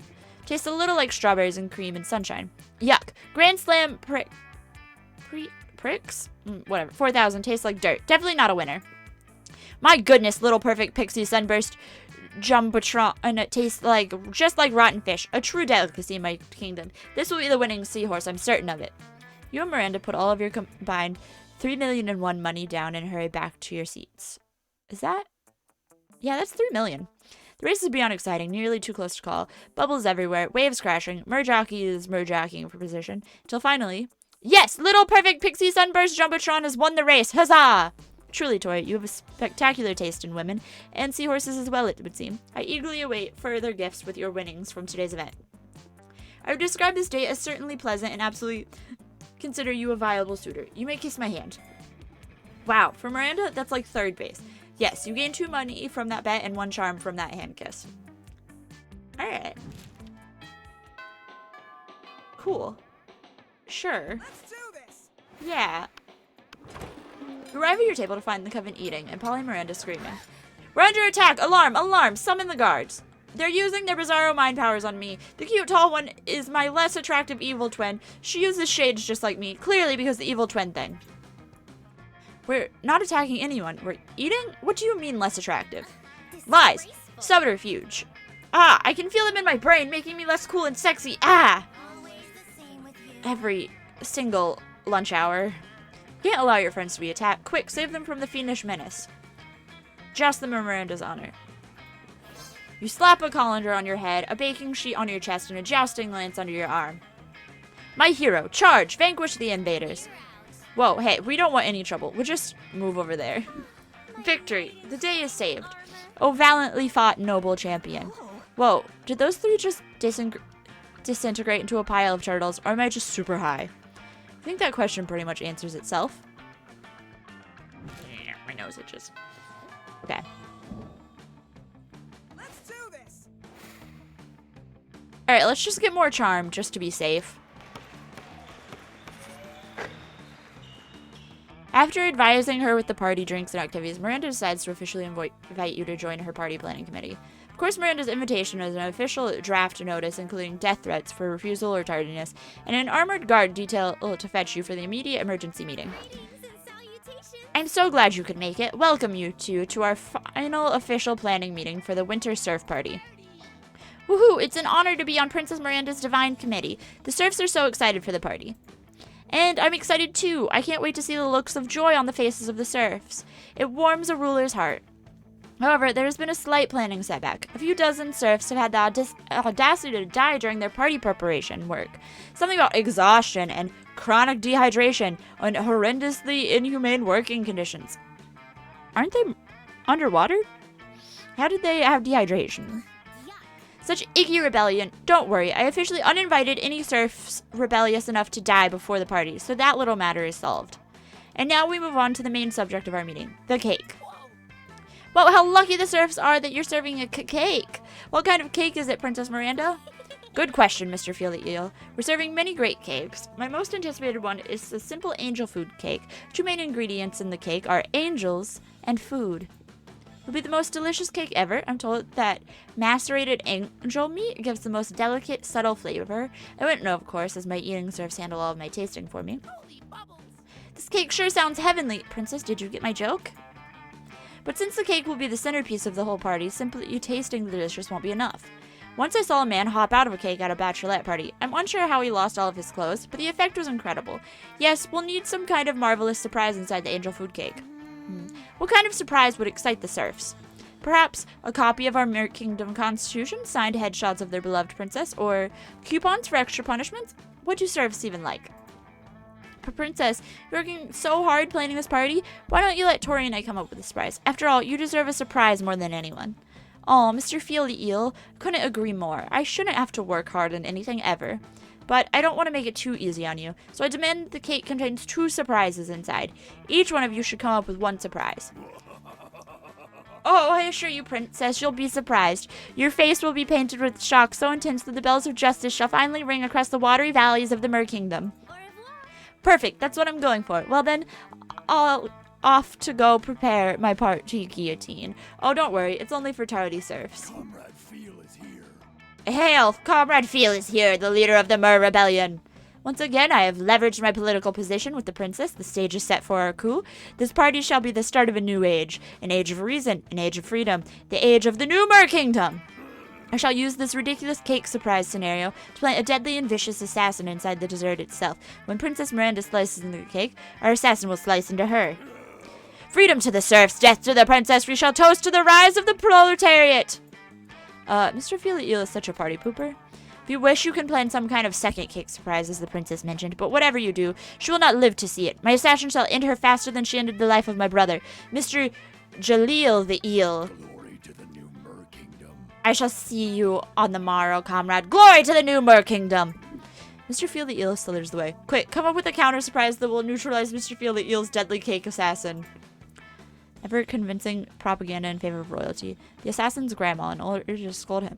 like strawberries and cream and sunshine. Yuck. Grand Slam pricks? Whatever. 4,000 tastes like dirt. Definitely not a winner. My goodness, little perfect pixie sunburst jumbotron, and it tastes just like rotten fish. A true delicacy in my kingdom. This will be the winning seahorse, I'm certain of it. You and Miranda put all of your combined 3,000,001 money down and hurry back to your seats. Is that? Yeah, that's 3 million. The race is beyond exciting, nearly too close to call. Bubbles everywhere, waves crashing, merjockey jockeying for position, until finally, yes, little perfect pixie sunburst jumbotron has won the race. Huzzah! Truly, Toy, you have a spectacular taste in women, and seahorses as well, it would seem. I eagerly await further gifts with your winnings from today's event. I would describe this date as certainly pleasant and absolutely consider you a viable suitor. You may kiss my hand. Wow, for Miranda, that's like third base. Yes, you gain 2 money from that bet and 1 charm from that hand kiss. Alright. Cool. Sure. Let's do this. Yeah. You arrive at your table to find the coven eating, and Polly and Miranda screaming. We're under attack! Alarm! Alarm! Summon the guards! They're using their bizarro mind powers on me. The cute tall one is my less attractive evil twin. She uses shades just like me, clearly because the evil twin thing. We're not attacking anyone. We're eating? What do you mean less attractive? Lies. Subterfuge. Ah, I can feel them in my brain, making me less cool and sexy. Ah! Every single lunch hour. Can't allow your friends to be attacked. Quick, save them from the fiendish menace. Joust them in Miranda's honor. You slap a colander on your head, a baking sheet on your chest, and a jousting lance under your arm. My hero, charge! Vanquish the invaders. Whoa, hey, we don't want any trouble. We'll just move over there. Victory. The day is saved. Oh, valiantly fought, noble champion. Whoa, did those 3 just disintegrate into a pile of turtles, or am I just super high? I think that question pretty much answers itself. Yeah, my nose itches. Okay. Let's do this. Alright, let's just get more charm, just to be safe. After advising her with the party drinks and activities, Miranda decides to officially invite you to join her party planning committee. Of course, Miranda's invitation is an official draft notice including death threats for refusal or tardiness, and an armored guard detail to fetch you for the immediate emergency meeting. I'm so glad you could make it. Welcome you two to our final official planning meeting for the Winter Surf Party. Woohoo! It's an honor to be on Princess Miranda's Divine Committee. The Serfs are so excited for the party. And I'm excited too. I can't wait to see the looks of joy on the faces of the serfs. It warms a ruler's heart. However, there has been a slight planning setback. A few dozen serfs have had the audacity to die during their party preparation work. Something about exhaustion and chronic dehydration and horrendously inhumane working conditions. Aren't they underwater? How did they have dehydration? Such icky rebellion. Don't worry, I officially uninvited any serfs rebellious enough to die before the party, so that little matter is solved. And now we move on to the main subject of our meeting, the cake. Well, how lucky the serfs are that you're serving a cake. What kind of cake is it, Princess Miranda? Good question, Mr. Feely Eel. We're serving many great cakes. My most anticipated one is the simple angel food cake. 2 main ingredients in the cake are angels and food. It'll be the most delicious cake ever. I'm told that macerated angel meat gives the most delicate, subtle flavor. I wouldn't know, of course, as my eating serfs handle all of my tasting for me. This cake sure sounds heavenly. Princess, did you get my joke? But since the cake will be the centerpiece of the whole party, simply you tasting the dish just won't be enough. Once I saw a man hop out of a cake at a bachelorette party. I'm unsure how he lost all of his clothes, but the effect was incredible. Yes, we'll need some kind of marvelous surprise inside the angel food cake. What kind of surprise would excite the serfs? Perhaps a copy of our Mere Kingdom Constitution, signed headshots of their beloved princess, or coupons for extra punishments? What do serfs even like? But Princess, you're working so hard planning this party. Why don't you let Tori and I come up with a surprise? After all, you deserve a surprise more than anyone. Oh, Mr. Feely Eel, couldn't agree more. I shouldn't have to work hard on anything ever. But I don't want to make it too easy on you, so I demand the cake contains 2 surprises inside. Each one of you should come up with 1 surprise. Oh, I assure you, Princess, you'll be surprised. Your face will be painted with shock so intense that the bells of justice shall finally ring across the watery valleys of the Mer Kingdom. Perfect, that's what I'm going for. Well then, I'll off to go prepare my party guillotine. Oh, don't worry. It's only for tardy serfs. Comrade Feel is here. Hail! Comrade Feel is here, the leader of the Mer Rebellion. Once again, I have leveraged my political position with the princess. The stage is set for our coup. This party shall be the start of a new age. An age of reason. An age of freedom. The age of the new Mer Kingdom. I shall use this ridiculous cake surprise scenario to plant a deadly and vicious assassin inside the dessert itself. When Princess Miranda slices into the cake, our assassin will slice into her. Freedom to the serfs, death to the princess. We shall toast to the rise of the proletariat. Mr. Feel is such a party pooper. If you wish, you can plan some kind of second cake surprise, as the princess mentioned, but whatever you do, she will not live to see it. My assassin shall end her faster than she ended the life of my brother, Mr. Jaleel the Eel. Glory to the new Mer Kingdom. I shall see you on the morrow, comrade. Glory to the new Mer Kingdom. Mr. Feel the Eel slithers the way. Quick, come up with a counter surprise that will neutralize Mr. Feel the Eel's deadly cake assassin. Ever convincing propaganda in favor of royalty. The assassin's grandma in order to scold him.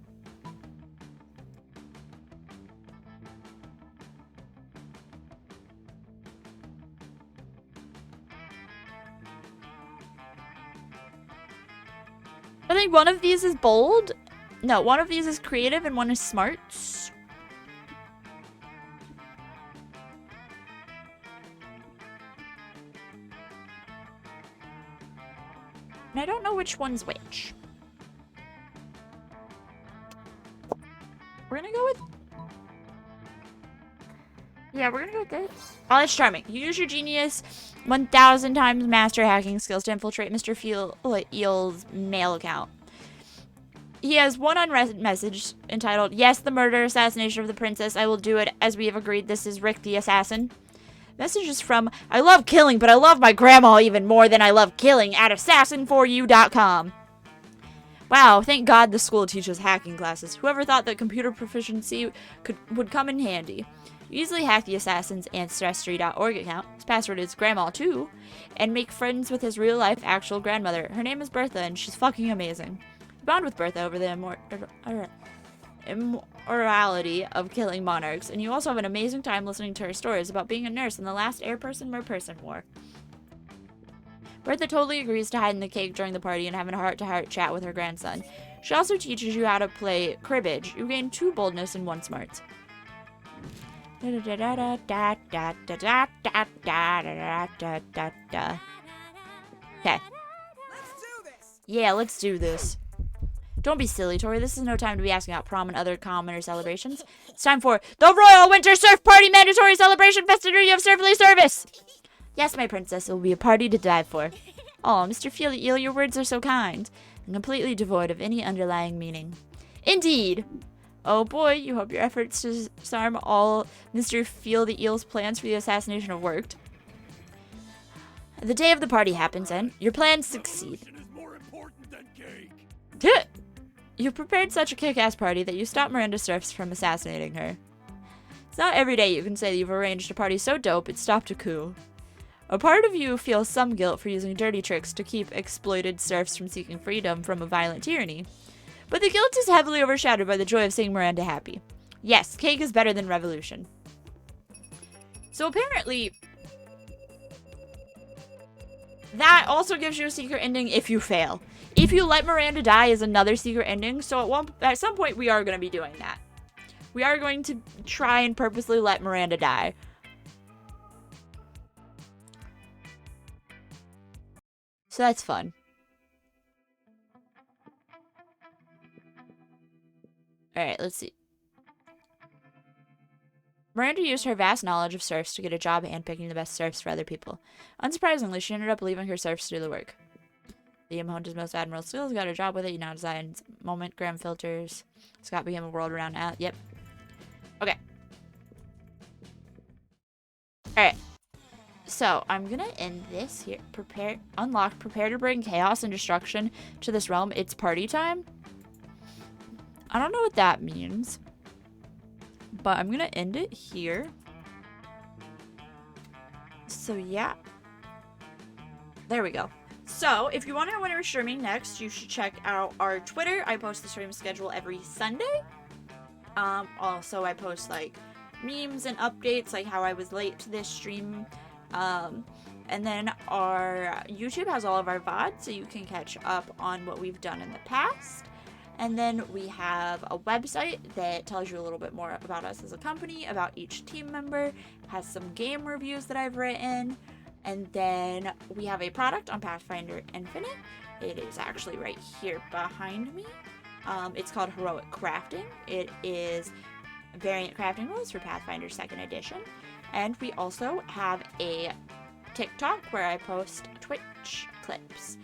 I think one of these is bold. No, one of these is creative and one is smart. And I don't know which one's which. We're gonna go with... Yeah, we're gonna go with this. Oh, that's charming. You use your genius 1,000 times master hacking skills to infiltrate Mr. Eel's mail account. He has one unread message entitled, "Yes, the murder assassination of the princess. I will do it as we have agreed. This is Rick the assassin." Message is from, "I love killing, but I love my grandma even more than I love killing," at assassin4u.com. Wow, thank God the school teaches hacking classes. Whoever thought that computer proficiency would come in handy. You easily hack the assassin's ancestry.org account. His password is grandma2, and make friends with his real-life actual grandmother. Her name is Bertha, and she's fucking amazing. Bond with Bertha over the immorality of killing monarchs, and you also have an amazing time listening to her stories about being a nurse in the last Mer-Person war. Bertha totally agrees to hide in the cake during the party and have a heart-to-heart chat with her grandson. She also teaches you how to play cribbage. You gain 2 boldness and 1 smarts. Okay. Let's do this. Yeah, let's do this. Don't be silly, Tori. This is no time to be asking about prom and other commoner celebrations. It's time for the Royal Winter Surf Party Mandatory Celebration Festivity of Surfly Service. Yes, my princess, it will be a party to die for. Oh, Mr. Feel the Eel, your words are so kind and completely devoid of any underlying meaning. Indeed. Oh boy, you hope your efforts to disarm all Mr. Feel the Eel's plans for the assassination have worked. The day of the party happens, and your plans succeed. Revolution is more important than cake. You prepared such a kick-ass party that you stopped Miranda Serfs from assassinating her. It's not every day you can say that you've arranged a party so dope it stopped a coup. A part of you feels some guilt for using dirty tricks to keep exploited serfs from seeking freedom from a violent tyranny. But the guilt is heavily overshadowed by the joy of seeing Miranda happy. Yes, cake is better than revolution. So apparently, that also gives you a secret ending if you fail. If you let Miranda die is another secret ending, so at some point we are going to be doing that. We are going to try and purposely let Miranda die. So that's fun. Alright, let's see. Miranda used her vast knowledge of serfs to get a job handpicking the best serfs for other people. Unsurprisingly, she ended up leaving her serfs to do the work. Liam honed his most admirable skills, got a job with it. He now designs moment gram filters. Scott became a world-renowned athlete. Yep. Okay. Alright. So, I'm gonna end this here. Prepare to bring chaos and destruction to this realm. It's party time. I don't know what that means. But I'm gonna end it here. So, yeah. There we go. So, if you want to know when we're streaming next, you should check out our Twitter. I post the stream schedule every Sunday. Also, I post, like, memes and updates, like how I was late to this stream. And then our YouTube has all of our VODs, so you can catch up on what we've done in the past. And then we have a website that tells you a little bit more about us as a company, about each team member, has some game reviews that I've written. And then we have a product on Pathfinder Infinite. It is actually right here behind me. It's called Heroic Crafting. It is variant crafting rules for Pathfinder 2nd Edition. And we also have a TikTok where I post Twitch clips.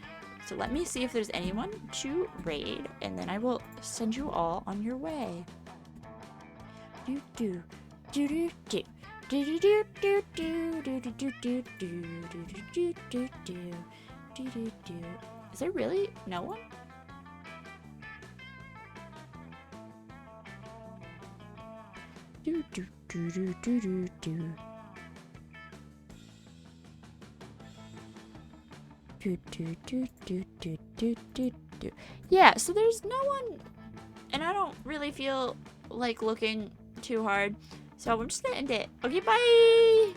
So let me see if there's anyone to raid, and then I will send you all on your way. Do do do do do. Do do do do do do do do do do do do do. Is there really no one? Do do do do do do do. Do, do, do, do, do, do, do, do. Yeah, so there's no one, and I don't really feel like looking too hard, so I'm just gonna end it. Okay, bye!